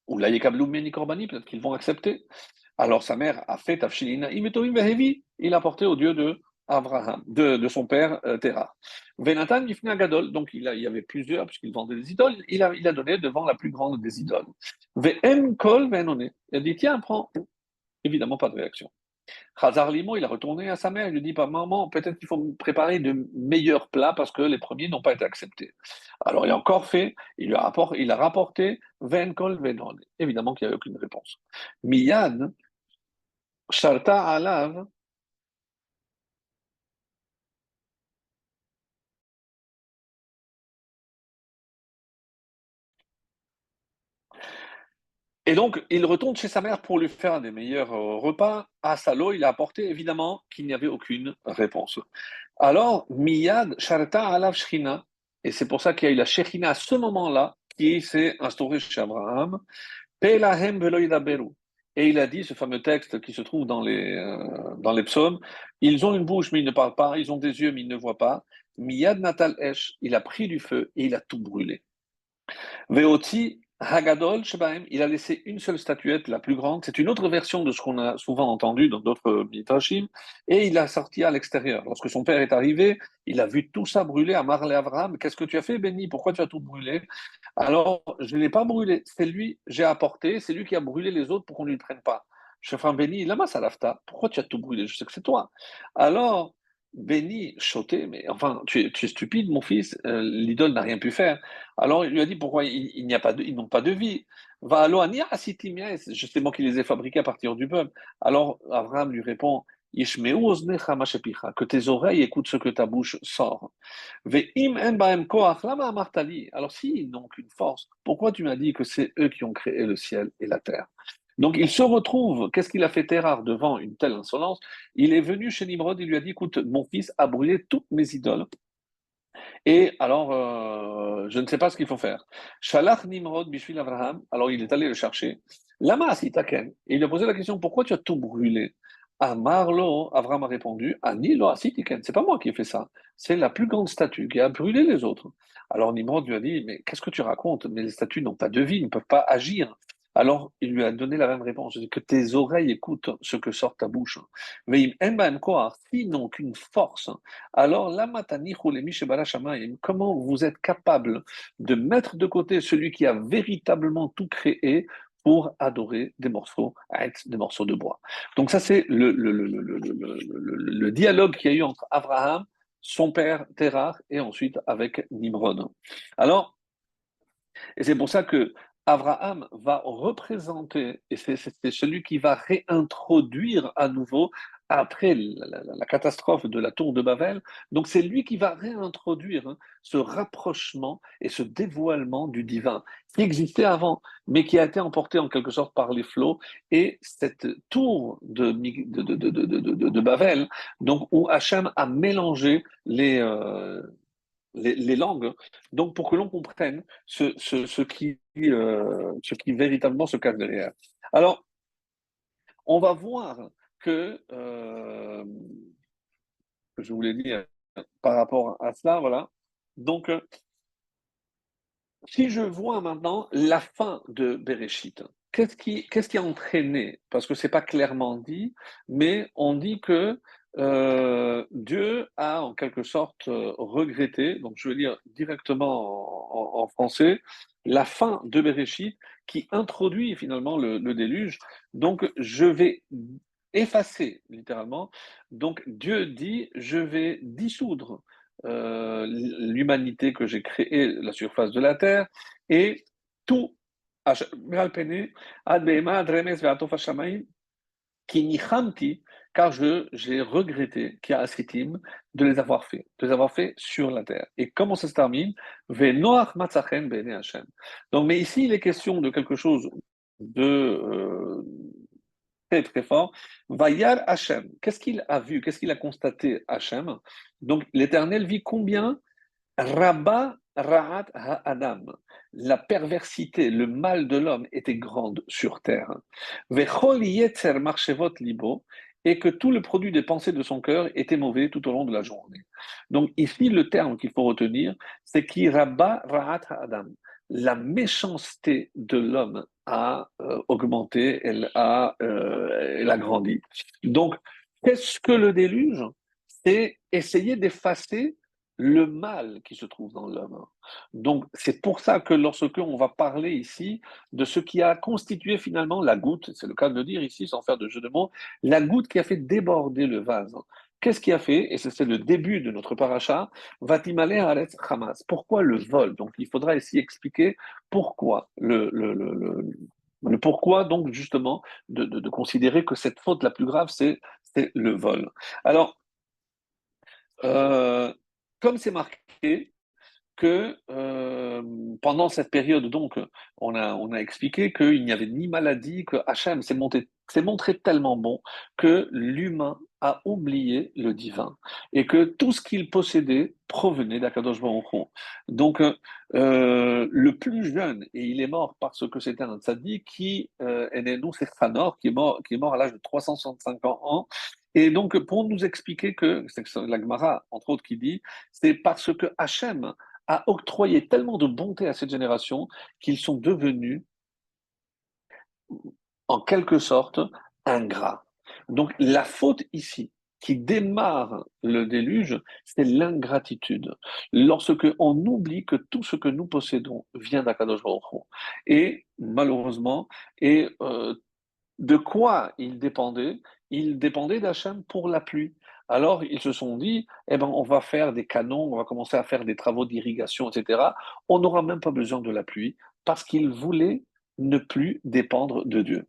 Ou la yekablu meni korbani, peut-être qu'ils vont accepter. Alors sa mère a fait tafshilin, imetoim vehevi, il a apporté aux dieux de Abraham, de son père Terah. Venatan Yifna Gadol, donc il y avait plusieurs, puisqu'il vendait des idoles, il a donné devant la plus grande des idoles. Ve'em kol ve'enone. Il a dit, tiens, prends. Évidemment, pas de réaction. Khazar Limo, il a retourné à sa mère, il lui dit, pas maman, peut-être qu'il faut me préparer de meilleurs plats parce que les premiers n'ont pas été acceptés. Alors il a encore fait, il a rapporté ve'en kol ve'enone. Évidemment qu'il n'y avait aucune réponse. Miyad, Sharta Alav. Et donc, il retourne chez sa mère pour lui faire des meilleurs repas. À Salo, il a apporté évidemment qu'il n'y avait aucune réponse. Alors, Miyad Sharta Alav Shechina, et c'est pour ça qu'il y a eu la Shechina à ce moment-là, qui s'est instaurée chez Abraham, Pelahem velo yidaberu. Et il a dit ce fameux texte qui se trouve dans les psaumes, ils ont une bouche mais ils ne parlent pas, ils ont des yeux mais ils ne voient pas. Miyad Natal Esh, il a pris du feu et il a tout brûlé. Veoti Hagadol Shebahem, il a laissé une seule statuette, la plus grande. C'est une autre version de ce qu'on a souvent entendu dans d'autres midrashim. Et il a sorti à l'extérieur. Lorsque son père est arrivé, il a vu tout ça brûler à Marlé Abraham. Qu'est-ce que tu as fait, Béni? Pourquoi tu as tout brûlé? Alors, je ne l'ai pas brûlé. C'est lui, j'ai apporté. C'est lui qui a brûlé les autres pour qu'on ne lui prenne pas. Je fais un Béni, lama salafta. Pourquoi tu as tout brûlé? Je sais que c'est toi. Alors, Béni, choté, mais enfin, tu es stupide, mon fils. L'idole n'a rien pu faire. Alors il lui a dit pourquoi il n'y a pas ils n'ont pas de vie. Va alors ania asitimias, justement qui les ai fabriqués à partir du peuple. Alors Abraham lui répond Yishmeu oznecha ma shepicha, que tes oreilles écoutent ce que ta bouche sort. Ve'im en baem koach, lama amartali. Alors s'ils n'ont qu'une force, pourquoi tu m'as dit que c'est eux qui ont créé le ciel et la terre? Donc il se retrouve, qu'est-ce qu'il a fait Terrar devant une telle insolence? Il est venu chez Nimrod, il lui a dit écoute, mon fils a brûlé toutes mes idoles. Et alors, je ne sais pas ce qu'il faut faire. Shalach Nimrod Bishvil Abraham, alors il est allé le chercher. Lama asitaken. Et il lui a posé la question pourquoi tu as tout brûlé? Amarlo, Abraham a répondu Ani lo asitiken. C'est pas moi qui ai fait ça. C'est la plus grande statue qui a brûlé les autres. Alors Nimrod lui a dit mais qu'est-ce que tu racontes? Mais les statues n'ont pas de vie, ne peuvent pas agir. Alors il lui a donné la même réponse que tes oreilles écoutent ce que sort ta bouche. Mais s'ils n'ont qu'une force, alors, comment vous êtes capable de mettre de côté celui qui a véritablement tout créé pour adorer des morceaux de bois? Donc ça, c'est le dialogue qu'il y a eu entre Abraham, son père Terah, et ensuite avec Nimrod. Alors, et c'est pour ça que Abraham va représenter, et c'est celui qui va réintroduire à nouveau, après la catastrophe de la tour de Babel, donc c'est lui qui va réintroduire ce rapprochement et ce dévoilement du divin, qui existait avant, mais qui a été emporté en quelque sorte par les flots, et cette tour de Babel, donc où Hachem a mélangé les langues, donc pour que l'on comprenne ce qui véritablement se cache derrière. Alors, on va voir que je voulais dire par rapport à cela, voilà. Donc, Si je vois maintenant la fin de Bereshit, qu'est-ce qui a entraîné? Parce que c'est pas clairement dit, mais on dit que Dieu a en quelque sorte regretté, donc je vais lire directement en français, la fin de Bereshit qui introduit finalement le déluge. Donc je vais effacer littéralement. Donc Dieu dit, je vais dissoudre l'humanité que j'ai créée, la surface de la terre, et tout, car j'ai regretté, qui a asitim, de les avoir fait sur la terre. Et comment ça se termine? Venoach matzachen bene Hashem. Donc, mais ici, il est question de quelque chose de très très fort. Vayar Hashem. Qu'est-ce qu'il a vu? Qu'est-ce qu'il a constaté Hashem? Donc, l'Éternel vit combien? Rabba Ra'at Ha'adam. La perversité, le mal de l'homme était grande sur terre. Vechol Yetzer Marchevot Libo, et que tout le produit des pensées de son cœur était mauvais tout au long de la journée. Donc ici, le terme qu'il faut retenir, c'est qui Rabba Ra'at Ha'adam. La méchanceté de l'homme a augmenté, elle a grandi. Donc, qu'est-ce que le déluge? C'est essayer d'effacer le mal qui se trouve dans l'homme. Donc, c'est pour ça que lorsque on va parler ici de ce qui a constitué finalement la goutte, c'est le cas de le dire ici sans faire de jeu de mots, la goutte qui a fait déborder le vase. Qu'est-ce qui a fait? Et c'est le début de notre paracha, Vatimale Haaretz Hamas. Pourquoi le vol? Donc, il faudra ici expliquer pourquoi le pourquoi, donc, justement, de considérer que cette faute la plus grave, c'est le vol. Alors, euh, comme c'est marqué que pendant cette période, donc, on a expliqué qu'il n'y avait ni maladie, que Hachem s'est montré tellement bon que l'humain a oublié le divin et que tout ce qu'il possédait provenait d'Akadosh Baruch Hu. Donc, le plus jeune, et il est mort parce que c'était un tzaddik qui est né, nous, c'est Hanor, qui est mort à l'âge de 365 ans. Et donc, pour nous expliquer c'est la Gemara, entre autres, qui dit, c'est parce que Hachem a octroyé tellement de bonté à cette génération qu'ils sont devenus, en quelque sorte, ingrats. Donc la faute ici, qui démarre le déluge, c'est l'ingratitude. Lorsque on oublie que tout ce que nous possédons vient d'Akadosh Baruch Hu. Et malheureusement, de quoi ils dépendaient? Ils dépendaient d'Hachem pour la pluie. Alors ils se sont dit, eh ben, on va faire des canons, on va commencer à faire des travaux d'irrigation, etc. On n'aura même pas besoin de la pluie parce qu'ils voulaient ne plus dépendre de Dieu.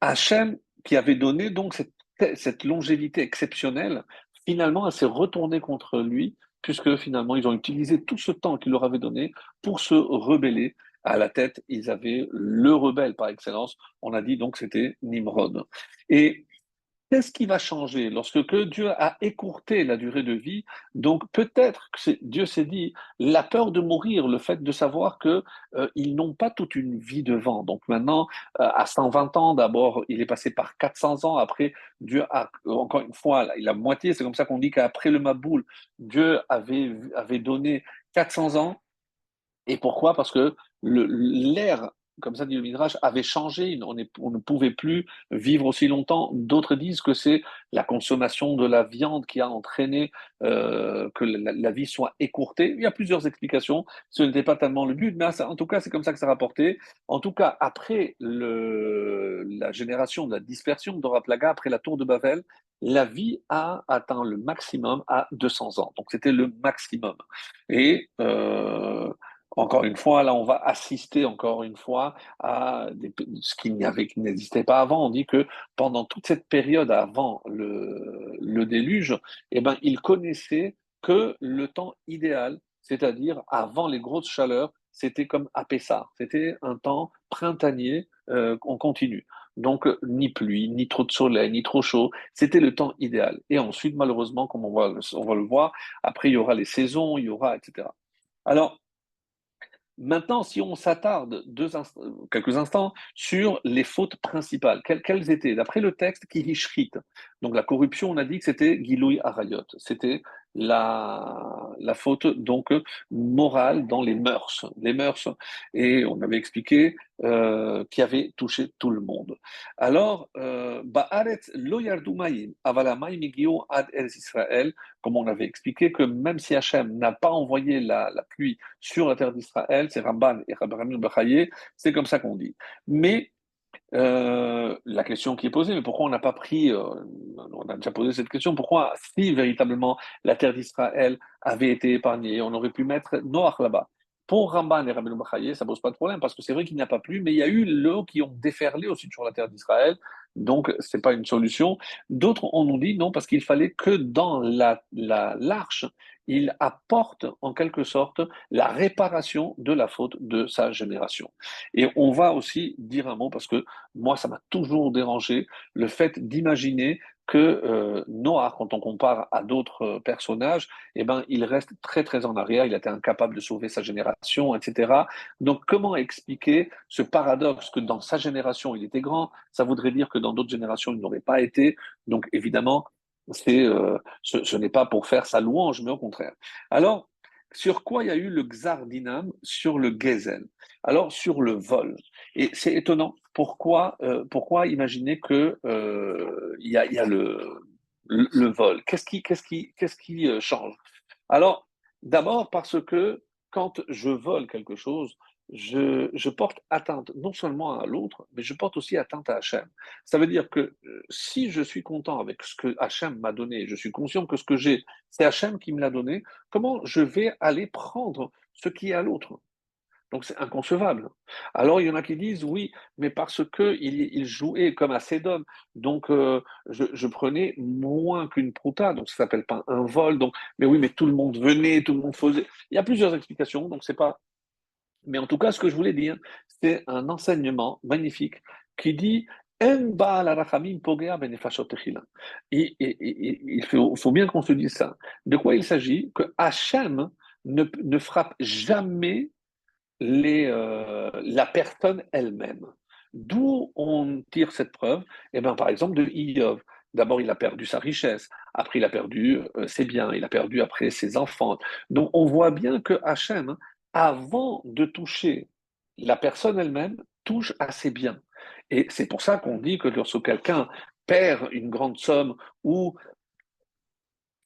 Hachem, qui avait donné donc cette longévité exceptionnelle, finalement, elle s'est retournée contre lui, puisque finalement, ils ont utilisé tout ce temps qu'il leur avait donné pour se rebeller. À la tête, ils avaient le rebelle par excellence. On a dit donc c'était Nimrod. Et qu'est-ce qui va changer lorsque Dieu a écourté la durée de vie? Donc peut-être que Dieu s'est dit, la peur de mourir, le fait de savoir que ils n'ont pas toute une vie devant. Donc maintenant, à 120 ans, d'abord, il est passé par 400 ans. Après, Dieu a, encore une fois, il a moitié. C'est comme ça qu'on dit qu'après le Maboul, Dieu avait donné 400 ans. Et pourquoi? Parce que l'air, comme ça dit le Midrash, avait changé. On ne pouvait plus vivre aussi longtemps. D'autres disent que c'est la consommation de la viande qui a entraîné que la vie soit écourtée. Il y a plusieurs explications. Ce n'était pas tellement le but, mais en tout cas, c'est comme ça que ça rapportait. En tout cas, après la génération de la dispersion d'Ora Plaga, après la tour de Babel, la vie a atteint le maximum à 200 ans. Donc c'était le maximum. Et encore une fois, là, on va assister encore une fois à ce qui n'existait pas avant. On dit que pendant toute cette période avant le déluge, eh ben, ils connaissaient que le temps idéal, c'est-à-dire avant les grosses chaleurs, c'était comme à Pessah. C'était un temps printanier on continue. Donc, ni pluie, ni trop de soleil, ni trop chaud. C'était le temps idéal. Et ensuite, malheureusement, comme on va le voir, après, il y aura les saisons, il y aura, etc. Alors, maintenant, si on s'attarde quelques instants sur les fautes principales, quelles étaient? D'après le texte, qui hishrit. Donc la corruption, on a dit que c'était Gilouï Arayot, c'était la faute donc morale dans les mœurs, et on avait expliqué qui avait touché tout le monde. Alors, Ba'aretz lo yardu mayim, aval hamayim higiu ad Eretz Israël, comme on avait expliqué que même si Hachem n'a pas envoyé la pluie sur la terre d'Israël, c'est Ramban et Rabbi Rami Bechaye, c'est comme ça qu'on dit. Mais la question qui est posée, mais pourquoi on n'a pas pris, on a déjà posé cette question, pourquoi si véritablement la terre d'Israël avait été épargnée, on aurait pu mettre Noach là-bas. Pour Ramban et Rabbeinu Bechaye, ça pose pas de problème, parce que c'est vrai qu'il n'y a pas plu, mais il y a eu l'eau qui ont déferlé aussi sur la terre d'Israël, donc c'est pas une solution. D'autres, on nous dit non, parce qu'il fallait que dans l'arche, il apporte en quelque sorte la réparation de la faute de sa génération. Et on va aussi dire un mot, parce que moi, ça m'a toujours dérangé, le fait d'imaginer que Noah, quand on compare à d'autres personnages, eh ben, il reste très très en arrière, il a été incapable de sauver sa génération, etc. Donc comment expliquer ce paradoxe que dans sa génération, il était grand, ça voudrait dire que dans d'autres générations, il n'aurait pas été. Donc évidemment, ce n'est pas pour faire sa louange, mais au contraire. Alors, sur quoi il y a eu le Xar Dinam? Sur le Gezel. Alors, sur le vol. Et c'est étonnant. Pourquoi imaginer que il y a le vol? Qu'est-ce qui change? Alors, d'abord parce que quand je vole quelque chose, je porte atteinte non seulement à l'autre, mais je porte aussi atteinte à Hachem. Ça veut dire que si je suis content avec ce que Hachem m'a donné, je suis conscient que ce que j'ai, c'est Hachem qui me l'a donné, comment je vais aller prendre ce qui est à l'autre? Donc c'est inconcevable. Alors il y en a qui disent oui, mais parce que il jouait comme à Sédom, donc je prenais moins qu'une prouta, donc ça s'appelle pas un vol. Donc mais oui, mais tout le monde venait, tout le monde faisait. Il y a plusieurs explications, donc c'est pas. Mais en tout cas, ce que je voulais dire, c'est un enseignement magnifique qui dit En ba'al harachamim pogea benefashot techila. Il faut bien qu'on se dise ça. De quoi il s'agit? Que Hachem ne frappe jamais la personne elle-même. D'où on tire cette preuve? Eh bien, par exemple, de Iov. D'abord, il a perdu sa richesse, après, il a perdu ses biens, il a perdu après ses enfants. Donc, on voit bien que Hachem, avant de toucher la personne elle-même, touche à ses biens. Et c'est pour ça qu'on dit que lorsque quelqu'un perd une grande somme ou,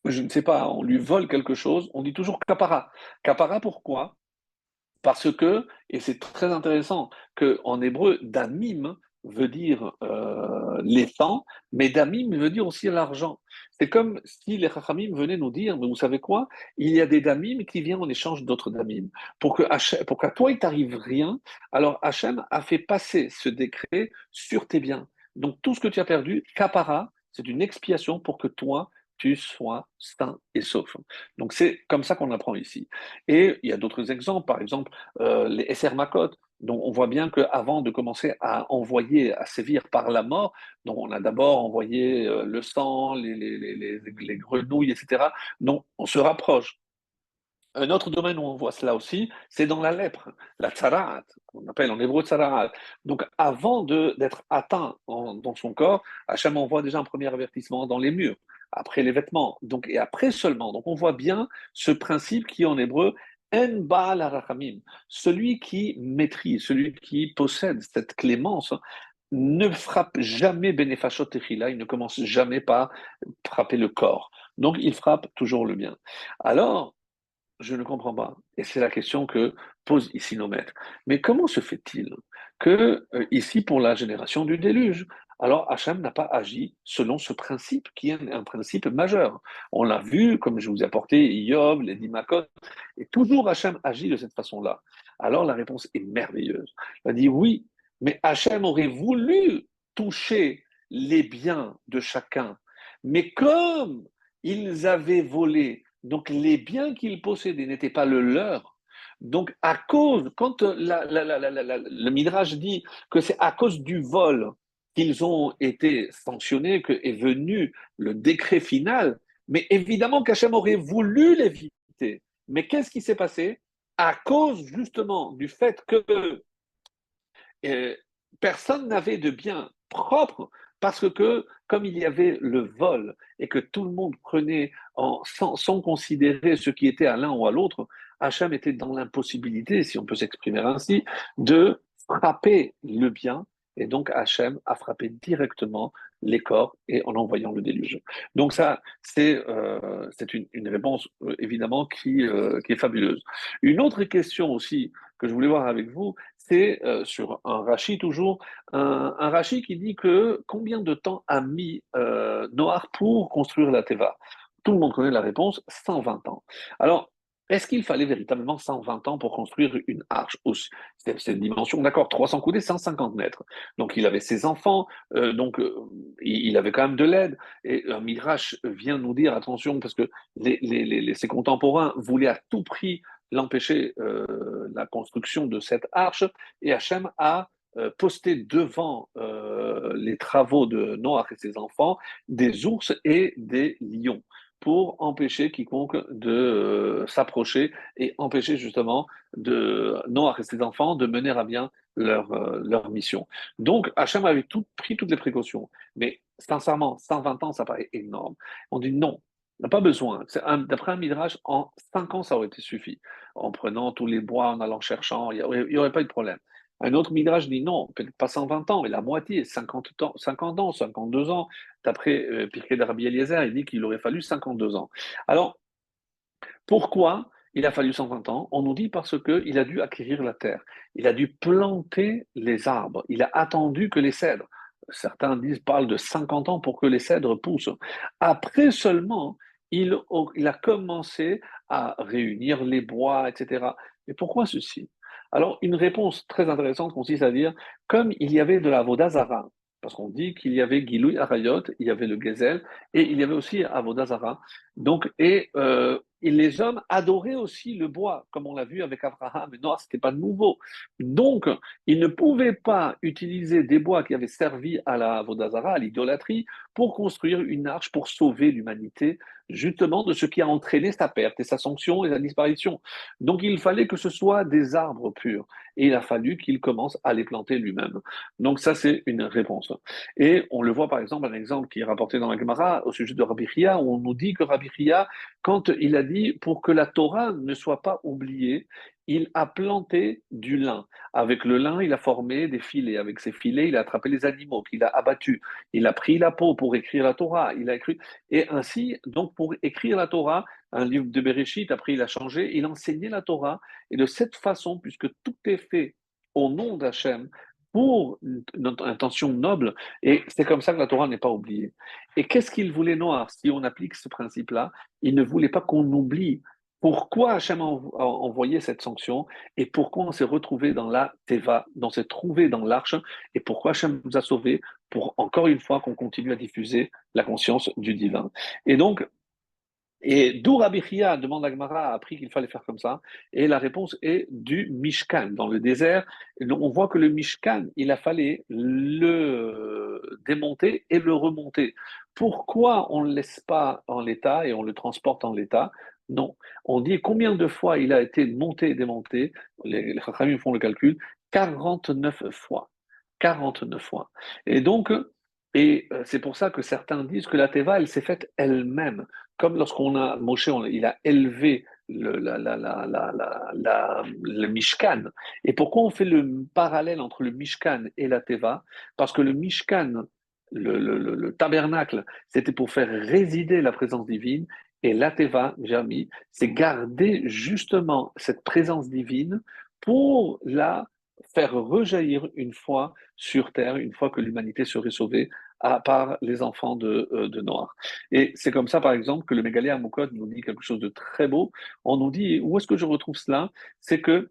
je ne sais pas, on lui vole quelque chose, on dit toujours kapara. Kapara, pourquoi? Parce que, et c'est très intéressant, qu'en hébreu, damim veut dire les temps, mais damim veut dire aussi l'argent. C'est comme si les chachamim venaient nous dire, mais vous savez quoi? Il y a des damim qui viennent en échange d'autres damim. Pour qu'à toi, il t'arrive rien, alors Hachem a fait passer ce décret sur tes biens. Donc tout ce que tu as perdu, kapara, c'est une expiation pour que toi, tu sois sain et sauf. Donc c'est comme ça qu'on apprend ici. Et il y a d'autres exemples, par exemple les SR Makot. Donc on voit bien qu'avant de commencer à envoyer, à sévir par la mort, donc on a d'abord envoyé le sang, les grenouilles, etc. Donc on se rapproche. Un autre domaine où on voit cela aussi, c'est dans la lèpre, la tsaraat, qu'on appelle en hébreu tsaraat. Donc avant d'être atteint dans son corps, Hachem envoie déjà un premier avertissement dans les murs, après les vêtements, donc, et après seulement. Donc on voit bien ce principe qui est en hébreu En Baal Harachamim, celui qui maîtrise, celui qui possède cette clémence, ne frappe jamais Benefashot Techila, il ne commence jamais par frapper le corps. Donc il frappe toujours le bien. Alors, je ne comprends pas. Et c'est la question que pose ici nos maîtres. Mais comment se fait-il que, ici, pour la génération du déluge, alors Hachem n'a pas agi selon ce principe qui est un principe majeur? On l'a vu, comme je vous ai apporté Iyov, les Dimakot, et toujours Hachem agit de cette façon-là. Alors la réponse est merveilleuse. Il a dit oui, mais Hachem aurait voulu toucher les biens de chacun. Mais comme ils avaient volé, donc les biens qu'ils possédaient n'étaient pas le leur. Donc à cause, quand le Midrash dit que c'est à cause du vol qu'ils ont été sanctionnés, que est venu le décret final, mais évidemment qu'Hachem aurait voulu l'éviter. Mais qu'est-ce qui s'est passé? À cause justement du fait que euh, personne n'avait de biens propres, Parce que, comme il y avait le vol et que tout le monde prenait sans considérer ce qui était à l'un ou à l'autre, Hachem était dans l'impossibilité, si on peut s'exprimer ainsi, de frapper le bien. Et donc Hachem a frappé directement les corps et en envoyant le déluge. Donc ça, c'est une réponse évidemment qui est fabuleuse. Une autre question aussi que je voulais voir avec vous, c'est sur un Rashi toujours, un Rashi qui dit que combien de temps a mis Noach pour construire la Teva? Tout le monde connaît la réponse, 120 ans. Alors, est-ce qu'il fallait véritablement 120 ans pour construire une arche? Cette dimension, d'accord, 300 coudées, 150 mètres. Donc il avait ses enfants, il avait quand même de l'aide. Et un Midrash vient nous dire, attention, parce que ses contemporains voulaient à tout prix l'empêcher la construction de cette arche, et Hachem a posté devant les travaux de Noach et ses enfants des ours et des lions pour empêcher quiconque de s'approcher et empêcher justement de Noach et ses enfants de mener à bien leur mission. Donc Hachem avait pris toutes les précautions, mais sincèrement, 120 ans, ça paraît énorme. On dit non, on n'a pas besoin. D'après un Midrash, en 5 ans, ça aurait été suffi. En prenant tous les bois, en allant cherchant, il n'y aurait pas eu de problème. Un autre Midrash dit non, peut-être pas 120 ans, mais la moitié, 50 ans, 52 ans. D'après Pirkei de Rabbi Eliezer, il dit qu'il aurait fallu 52 ans. Alors, pourquoi il a fallu 120 ans? On nous dit parce qu'il a dû acquérir la terre. Il a dû planter les arbres. Il a attendu que les cèdres. Certains parlent de 50 ans pour que les cèdres poussent. Après seulement, il a commencé à réunir les bois, etc. Mais pourquoi ceci? Alors, une réponse très intéressante consiste à dire, comme il y avait de la Vodazara, parce qu'on dit qu'il y avait Gilouy Arayot, il y avait le Gezel, et il y avait aussi Avodazara. Donc, et les hommes adoraient aussi le bois, comme on l'a vu avec Abraham et Noah, ce n'était pas nouveau. Donc, ils ne pouvaient pas utiliser des bois qui avaient servi à la Vodazara, à l'idolâtrie, pour construire une arche pour sauver l'humanité, justement de ce qui a entraîné sa perte et sa sanction et sa disparition. Donc, il fallait que ce soit des arbres purs, et il a fallu qu'il commence à les planter lui-même. Donc, ça, c'est une réponse. Et on le voit par exemple, un exemple qui est rapporté dans la Gemara au sujet de Rabbi Chia, où on nous dit que Rabbi Chia, quand il a dit pour que la Torah ne soit pas oubliée, il a planté du lin. Avec le lin, il a formé des filets. Avec ces filets, il a attrapé les animaux qu'il a abattus. Il a pris la peau pour écrire la Torah. Il a écrit. Et ainsi, donc, pour écrire la Torah, un livre de Bereshit, après il a changé, il enseignait la Torah. Et de cette façon, puisque tout est fait au nom d'Hachem, pour notre intention noble, et c'est comme ça que la Torah n'est pas oubliée. Et qu'est-ce qu'il voulait Noir? Si on applique ce principe-là, il ne voulait pas qu'on oublie pourquoi Hachem a envoyé cette sanction et pourquoi on s'est retrouvé dans la Teva, on s'est trouvé dans l'arche et pourquoi Hachem nous a sauvés pour encore une fois qu'on continue à diffuser la conscience du divin. Et donc, et d'où Rabbi Chia, demande la Gemara, a appris qu'il fallait faire comme ça. Et la réponse est du Mishkan. Dans le désert, on voit que le Mishkan, il a fallu le démonter et le remonter. Pourquoi on ne le laisse pas en l'état et on le transporte en l'état? Non. On dit combien de fois il a été monté et démonté. Les Chachamim font le calcul. 49 fois. 49 fois. Et donc, c'est pour ça que certains disent que la Teva, elle s'est faite elle-même comme lorsqu'on a Moshe, il a élevé le Mishkan. Et pourquoi on fait le parallèle entre le Mishkan et la Teva? Parce que le Mishkan, le tabernacle, c'était pour faire résider la présence divine. Et la Teva, Jami, c'est garder justement cette présence divine pour la faire rejaillir une fois sur terre, une fois que l'humanité serait sauvée par les enfants de Noir. Et c'est comme ça, par exemple, que le Mégalé Amoukot nous dit quelque chose de très beau. On nous dit, où est-ce que je retrouve cela? C'est que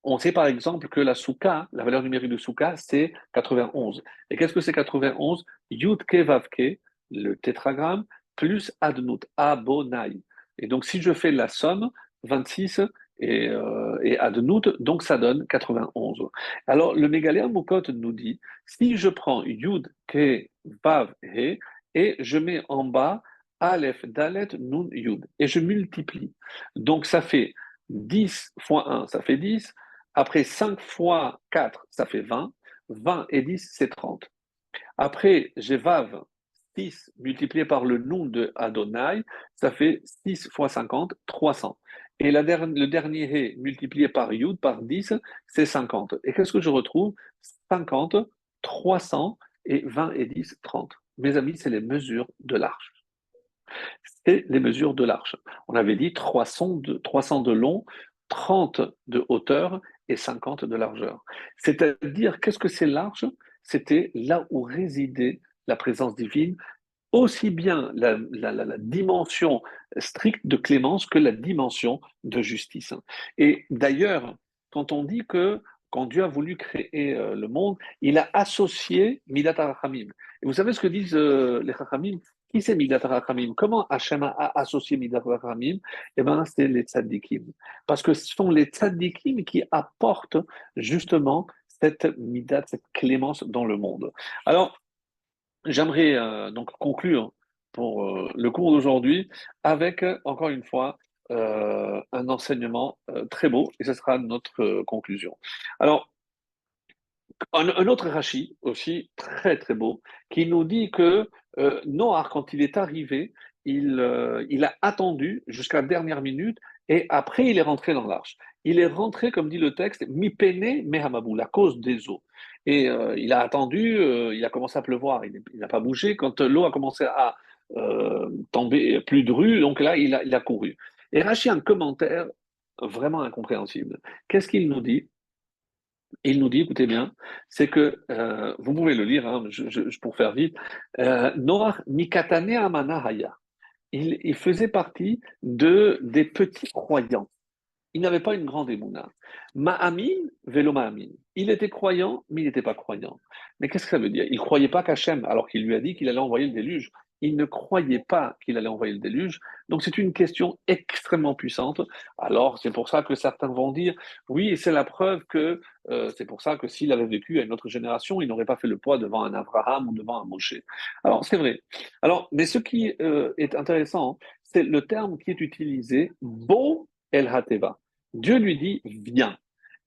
on sait par exemple que la souka, la valeur numérique de souka, c'est 91. Et qu'est-ce que c'est 91? Yud ke vav ke, le tétragramme, plus adnout, abonai. Et donc si je fais la somme, 26 et adnout, donc ça donne 91. Alors le Mégaléa Moukot nous dit, si je prends Yud ke vav he, et je mets en bas Aleph, Dalet, Nun, Yud, et je multiplie. Donc ça fait 10 fois 1, ça fait 10. Après 5 fois 4, ça fait 20. 20 et 10, c'est 30. Après, j'ai Vav, 6 multiplié par le nom de Adonai, ça fait 6 fois 50, 300. Et le dernier He multiplié par Yud, par 10, c'est 50. Et qu'est-ce que je retrouve? 50, 300 et 20 et 10, 30. Mes amis, c'est les mesures de l'arche. C'est les mesures de l'arche. On avait dit 300 de long, 30 de hauteur et 50 de largeur. C'est-à-dire, qu'est-ce que c'est l'arche? C'était là où résidait la présence divine, aussi bien la dimension stricte de clémence que la dimension de justice. Et d'ailleurs, quand on dit que quand Dieu a voulu créer le monde, il a associé Midat HaRachamim. Et vous savez ce que disent les Rachamim? Qui c'est Midat HaRachamim? Comment Hachem a associé Midat HaRachamim? Eh bien, c'est les tzaddikim. Parce que ce sont les tzaddikim qui apportent justement cette Midat, cette clémence dans le monde. Alors, j'aimerais donc conclure pour le cours d'aujourd'hui avec, encore une fois, un enseignement très beau, et ce sera notre conclusion. Alors, un autre Rashi, aussi très très beau, qui nous dit que Noach, quand il est arrivé, il a attendu jusqu'à la dernière minute et après il est rentré dans l'arche. Il est rentré, comme dit le texte, mi pene mehamabou, la cause des eaux. Et il a attendu, il a commencé à pleuvoir, il n'a pas bougé. Quand l'eau a commencé à tomber plus drue, donc là il a couru. Et Rashi a un commentaire vraiment incompréhensible. Qu'est-ce qu'il nous dit? Il nous dit, écoutez bien, c'est que, vous pouvez le lire, hein, pour faire vite, Noach Mikatane Amana Haya. Il faisait partie des petits croyants. Il n'avait pas une grande émouna. Ma'amin, velo ma'amin. Il était croyant, mais il n'était pas croyant. Mais qu'est-ce que ça veut dire? Il ne croyait pas qu'Hachem, alors qu'il lui a dit qu'il allait envoyer le déluge. Il ne croyait pas qu'il allait envoyer le déluge. Donc c'est une question extrêmement puissante. Alors c'est pour ça que certains vont dire, oui, c'est la preuve que c'est pour ça que s'il avait vécu à une autre génération, il n'aurait pas fait le poids devant un Abraham ou devant un Moshe. Alors c'est vrai. Alors, mais ce qui est intéressant, c'est le terme qui est utilisé, Bo El Hateva. Dieu lui dit, viens.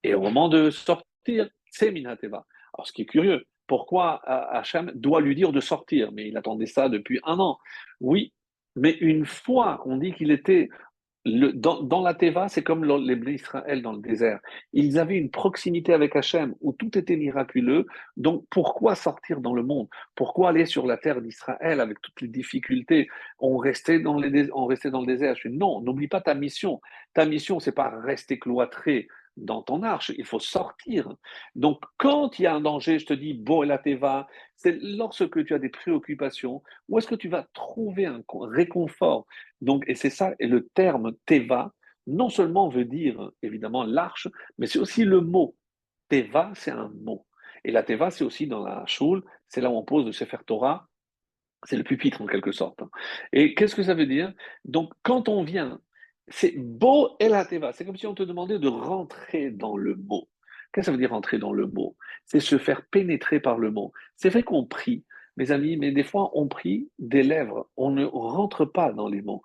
Et au moment de sortir, c'est Minateva. Alors, ce qui est curieux, pourquoi Hachem doit lui dire de sortir? Mais il attendait ça depuis un an. Oui, mais une fois, on dit qu'il était dans la Teva, c'est comme les Bnei Israël dans le désert. Ils avaient une proximité avec Hachem où tout était miraculeux. Donc pourquoi sortir dans le monde? Pourquoi aller sur la terre d'Israël avec toutes les difficultés? On restait dans le désert. Je dis non, n'oublie pas ta mission. Ta mission, c'est pas rester cloîtré dans ton arche, il faut sortir. Donc, quand il y a un danger, je te dis, bon, et la teva, c'est lorsque tu as des préoccupations, où est-ce que tu vas trouver un réconfort? Donc, et c'est ça, et le terme teva, non seulement veut dire évidemment l'arche, mais c'est aussi le mot. Teva, c'est un mot. Et la teva, c'est aussi dans la choule, c'est là où on pose le Sefer Torah, c'est le pupitre en quelque sorte. Et qu'est-ce que ça veut dire? Donc, quand on vient, c'est beau et la teva, c'est comme si on te demandait de rentrer dans le mot. Qu'est-ce que ça veut dire rentrer dans le mot? C'est se faire pénétrer par le mot. C'est vrai qu'on prie, mes amis, mais des fois on prie des lèvres, on ne rentre pas dans les mots.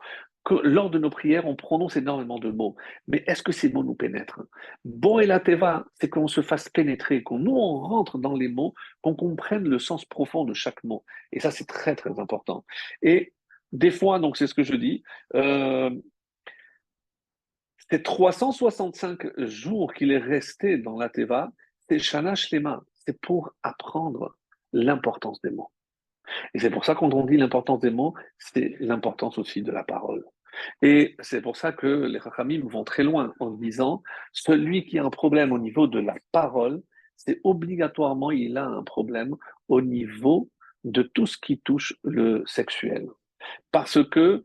Lors de nos prières, on prononce énormément de mots, mais est-ce que ces mots nous pénètrent? Bon et la teva, c'est qu'on se fasse pénétrer, qu'on nous on rentre dans les mots, qu'on comprenne le sens profond de chaque mot. Et ça, c'est très, très important. Et des fois, donc c'est ce que je dis, euh, ces 365 jours qu'il est resté dans la Teva, c'est Shana Shlema, c'est pour apprendre l'importance des mots. Et c'est pour ça, quand on dit l'importance des mots, c'est l'importance aussi de la parole. Et c'est pour ça que les Chachamim vont très loin en disant, celui qui a un problème au niveau de la parole, c'est obligatoirement, il a un problème au niveau de tout ce qui touche le sexuel parce que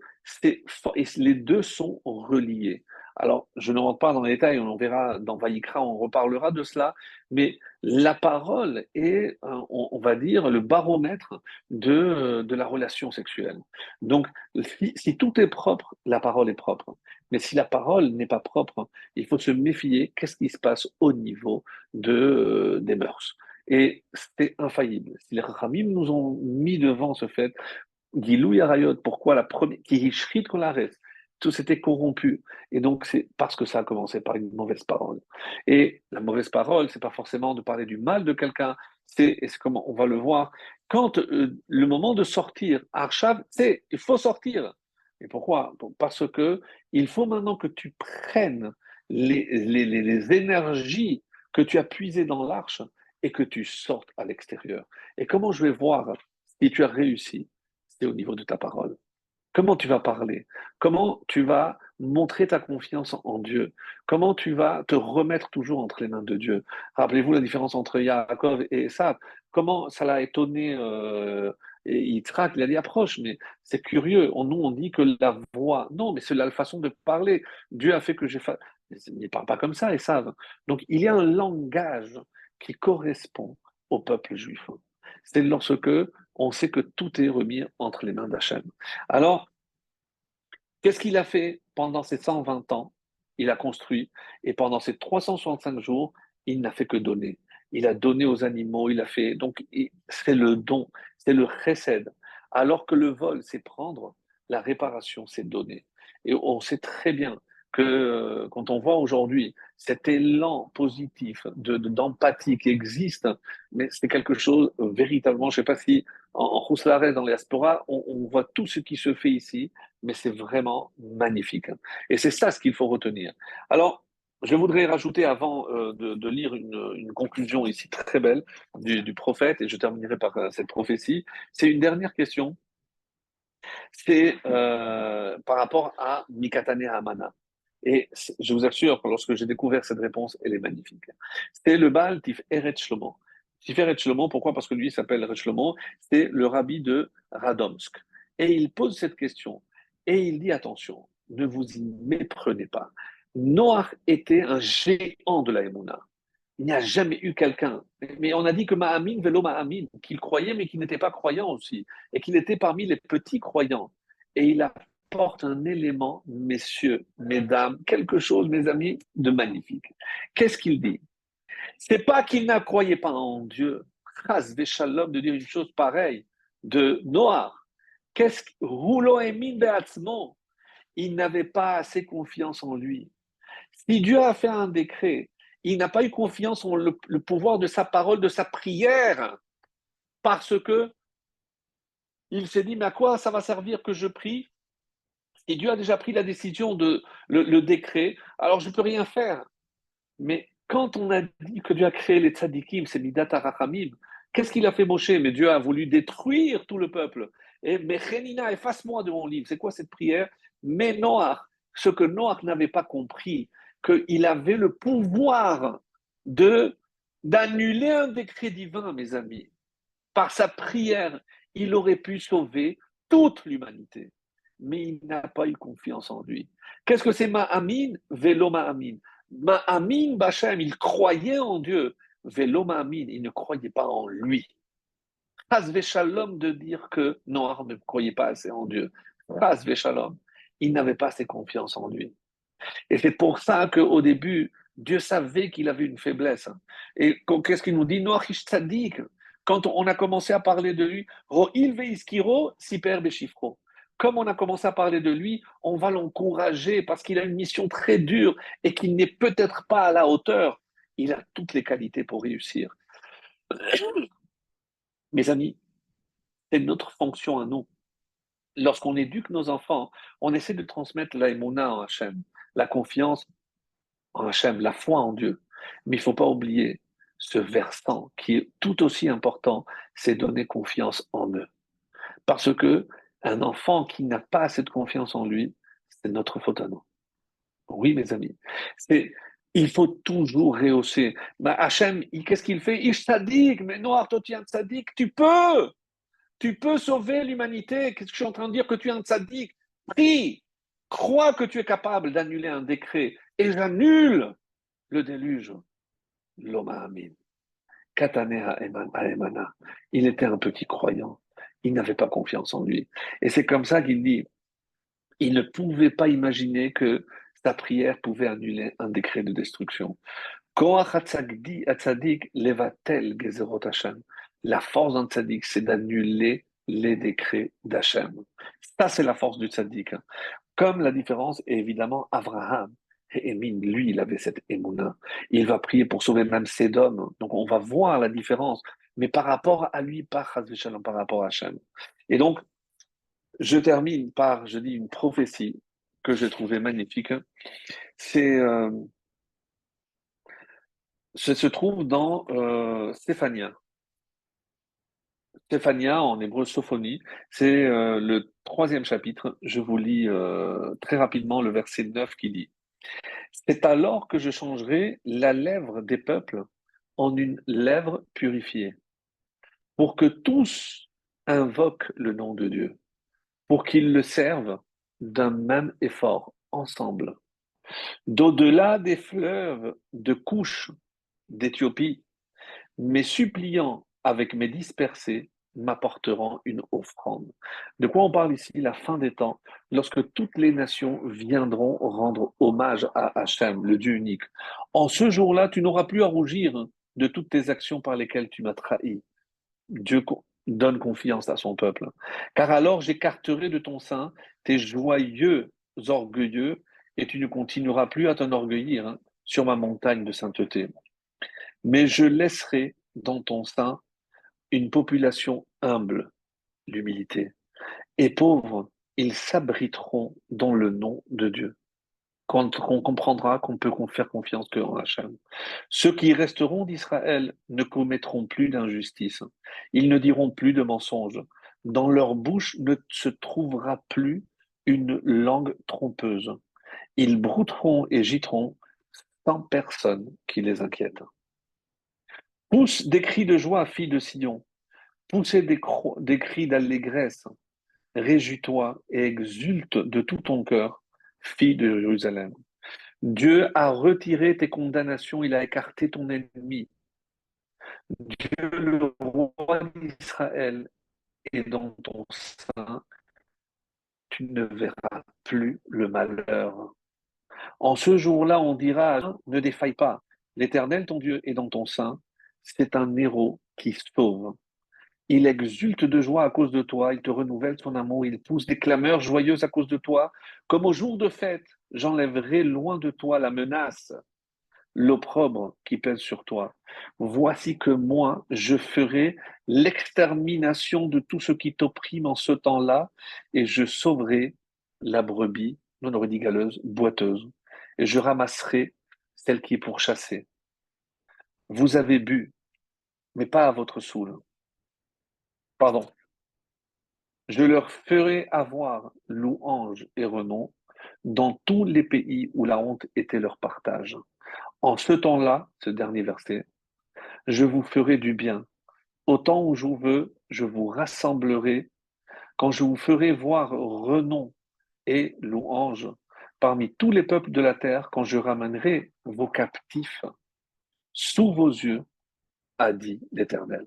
les deux sont reliés. Alors, je ne rentre pas dans les détails, on verra dans Vaïkra, on reparlera de cela, mais la parole est, on va dire, le baromètre de la relation sexuelle. Donc, si tout est propre, la parole est propre. Mais si la parole n'est pas propre, il faut se méfier, qu'est-ce qui se passe au niveau des mœurs. Et c'est infaillible. Si les Rachamim nous ont mis devant ce fait, Gilou Yarayot, pourquoi la première, qui Shrit Kolares, tout s'était corrompu. Et donc, c'est parce que ça a commencé par une mauvaise parole. Et la mauvaise parole, c'est pas forcément de parler du mal de quelqu'un, et c'est comme on va le voir, Quand le moment de sortir, Arshav, c'est il faut sortir. Et pourquoi? Parce que il faut maintenant que tu prennes les énergies que tu as puisées dans l'arche et que tu sortes à l'extérieur. Et comment je vais voir si tu as réussi? C'est au niveau de ta parole. Comment tu vas parler? Comment tu vas montrer ta confiance en Dieu? Comment tu vas te remettre toujours entre les mains de Dieu? Rappelez-vous la différence entre Yaakov et Esav. Comment ça l'a étonné et Yitzhak, il a dit approche, mais c'est curieux. Nous, on dit que la voix, non, mais c'est la façon de parler. Dieu a fait que j'ai fait. Il ne parle pas comme ça, Esav. Donc, il y a un langage qui correspond au peuple juif. C'est lorsque on sait que tout est remis entre les mains d'Hachem. Alors, qu'est-ce qu'il a fait pendant ces 120 ans? Il a construit, et pendant ces 365 jours, il n'a fait que donner. Il a donné aux animaux, il a fait. Donc, c'est le don, c'est le chesed. Alors que le vol, c'est prendre, la réparation, c'est donner. Et on sait très bien que quand on voit aujourd'hui cet élan positif d'empathie qui existe, mais c'est quelque chose véritablement, je ne sais pas si en Rousselarès, dans les diaspora, on voit tout ce qui se fait ici, mais c'est vraiment magnifique. Et c'est ça ce qu'il faut retenir. Alors, je voudrais rajouter avant de lire une conclusion ici très belle du prophète, et je terminerai par cette prophétie. C'est une dernière question, c'est par rapport à Mikatane Hamana. Et je vous assure que lorsque j'ai découvert cette réponse, elle est magnifique. C'est le Baal Tiferet Shlomo. Tiferet Shlomo, pourquoi? Parce que lui, il s'appelle Shlomo, c'est le rabbi de Radomsk. Et il pose cette question. Et il dit, attention, ne vous y méprenez pas. Noach était un géant de la Emouna. Il n'y a jamais eu quelqu'un. Mais on a dit que Ma'amin, vélo Ma'amin, qu'il croyait, mais qu'il n'était pas croyant aussi. Et qu'il était parmi les petits croyants. Et il apporte un élément, messieurs, mesdames, quelque chose, mes amis, de magnifique. Qu'est-ce qu'il dit? C'est pas qu'il ne croyait pas en Dieu. Chas Shalom de dire une chose pareille de Noah. Qu'est-ce que Roulo Emin Beatzmo? Il n'avait pas assez confiance en lui. Si Dieu a fait un décret, il n'a pas eu confiance en le pouvoir de sa parole, de sa prière, parce que il s'est dit, mais à quoi ça va servir que je prie? Et Dieu a déjà pris la décision de le décret, alors je ne peux rien faire. Mais quand on a dit que Dieu a créé les tzadikim, c'est Midat Arachamim, qu'est-ce qu'il a fait Moshe? Mais Dieu a voulu détruire tout le peuple. Et Mechenina, efface-moi de mon livre. C'est quoi cette prière? Mais Noach, ce que Noach n'avait pas compris, qu'il avait le pouvoir de d'annuler un décret divin, mes amis. Par sa prière, il aurait pu sauver toute l'humanité. Mais il n'a pas eu confiance en lui. Qu'est-ce que c'est Ma'amin? Vélo Ma'amin. Ma'amin Bachem, il croyait en Dieu. Vélo Ma'amin, il ne croyait pas en lui. Chas Veshalom de dire que Noah ne croyait pas assez en Dieu. Chas Veshalom, il n'avait pas assez confiance en lui. Et c'est pour ça qu'au début, Dieu savait qu'il avait une faiblesse. Et qu'est-ce qu'il nous dit? Noach tzadik. Quand on a commencé à parler de lui, Ro'il veiskiro siper beshifro. Comme on a commencé à parler de lui, on va l'encourager parce qu'il a une mission très dure et qu'il n'est peut-être pas à la hauteur. Il a toutes les qualités pour réussir. Mes amis, c'est notre fonction à nous. Lorsqu'on éduque nos enfants, on essaie de transmettre la émouna en Hachem, la confiance en Hachem, la foi en Dieu. Mais il ne faut pas oublier ce versant qui est tout aussi important, c'est donner confiance en eux. Parce que un enfant qui n'a pas cette confiance en lui, c'est notre faute à nous. Oui, mes amis. C'est, il faut toujours rehausser. Mais Hachem, qu'est-ce qu'il fait? Il sadique, mais Noir, toi tu es un sadique, tu peux sauver l'humanité. Qu'est-ce que je suis en train de dire? Que tu es un sadique? Prie, crois que tu es capable d'annuler un décret. Et j'annule le déluge. Loma Amin. Katanea Emana. Il était un petit croyant. Il n'avait pas confiance en lui. Et c'est comme ça qu'il dit, il ne pouvait pas imaginer que sa prière pouvait annuler un décret de destruction. La force d'un tzaddik, c'est d'annuler les décrets d'Hachem. Ça, c'est la force du tzaddik. Comme la différence est évidemment Abraham. Et Émine, lui, il avait cette émouna. Il va prier pour sauver même Sédom. Donc on va voir la différence. mais par rapport à lui, pas chas v'shalom, par rapport à Hachem. Et donc, je termine par, je dis, une prophétie que j'ai trouvée magnifique. C'est, ça se trouve dans Séphania. Séphania, en hébreu Sophonie, c'est le troisième chapitre. Je vous lis très rapidement le verset 9 qui dit: C'est alors que je changerai la lèvre des peuples en une lèvre purifiée, pour que tous invoquent le nom de Dieu, pour qu'ils le servent d'un même effort ensemble. D'au-delà des fleuves de couches d'Éthiopie, mes suppliants avec mes dispersés m'apporteront une offrande. De quoi on parle ici? La fin des temps, lorsque toutes les nations viendront rendre hommage à Hachem, le Dieu unique. En ce jour-là, tu n'auras plus à rougir de toutes tes actions par lesquelles tu m'as trahi. Dieu donne confiance à son peuple. Car alors j'écarterai de ton sein tes joyeux orgueilleux et tu ne continueras plus à t'enorgueillir sur ma montagne de sainteté. Mais je laisserai dans ton sein une population humble, l'humilité, et pauvre, ils s'abriteront dans le nom de Dieu. Quand on comprendra qu'on peut faire confiance qu'en Hachem. Ceux qui resteront d'Israël ne commettront plus d'injustice. Ils ne diront plus de mensonges. Dans leur bouche ne se trouvera plus une langue trompeuse. Ils brouteront et gîteront sans personne qui les inquiète. Pousse des cris de joie, fille de Sion. Poussez des cris d'allégresse. Réjouis-toi et exulte de tout ton cœur, fille de Jérusalem. Dieu a retiré tes condamnations, il a écarté ton ennemi. Dieu, le roi d'Israël, est dans ton sein, tu ne verras plus le malheur. En ce jour-là, on dira, ne défaille pas, l'Éternel, ton Dieu, est dans ton sein, c'est un héros qui sauve. Il exulte de joie à cause de toi, il te renouvelle son amour, il pousse des clameurs joyeuses à cause de toi. Comme au jour de fête, j'enlèverai loin de toi la menace, l'opprobre qui pèse sur toi. Voici que moi, je ferai l'extermination de tout ce qui t'opprime en ce temps-là, et je sauverai la brebis, non galeuse, boiteuse, et je ramasserai celle qui est pourchassée. Vous avez bu, mais pas à votre soûl. Pardon. Je leur ferai avoir louange et renom dans tous les pays où la honte était leur partage. En ce temps-là, ce dernier verset, je vous ferai du bien. Au temps où je veux, je vous rassemblerai. Quand je vous ferai voir renom et louange parmi tous les peuples de la terre, quand je ramènerai vos captifs sous vos yeux, a dit l'Éternel.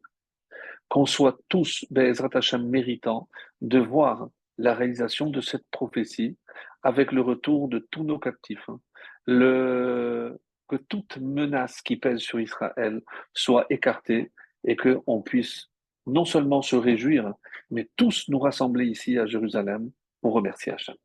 Qu'on soit tous, Be'ezrat Hashem, méritants de voir la réalisation de cette prophétie avec le retour de tous nos captifs. Que toute menace qui pèse sur Israël soit écartée et qu'on puisse non seulement se réjouir, mais tous nous rassembler ici à Jérusalem pour remercier Hachem.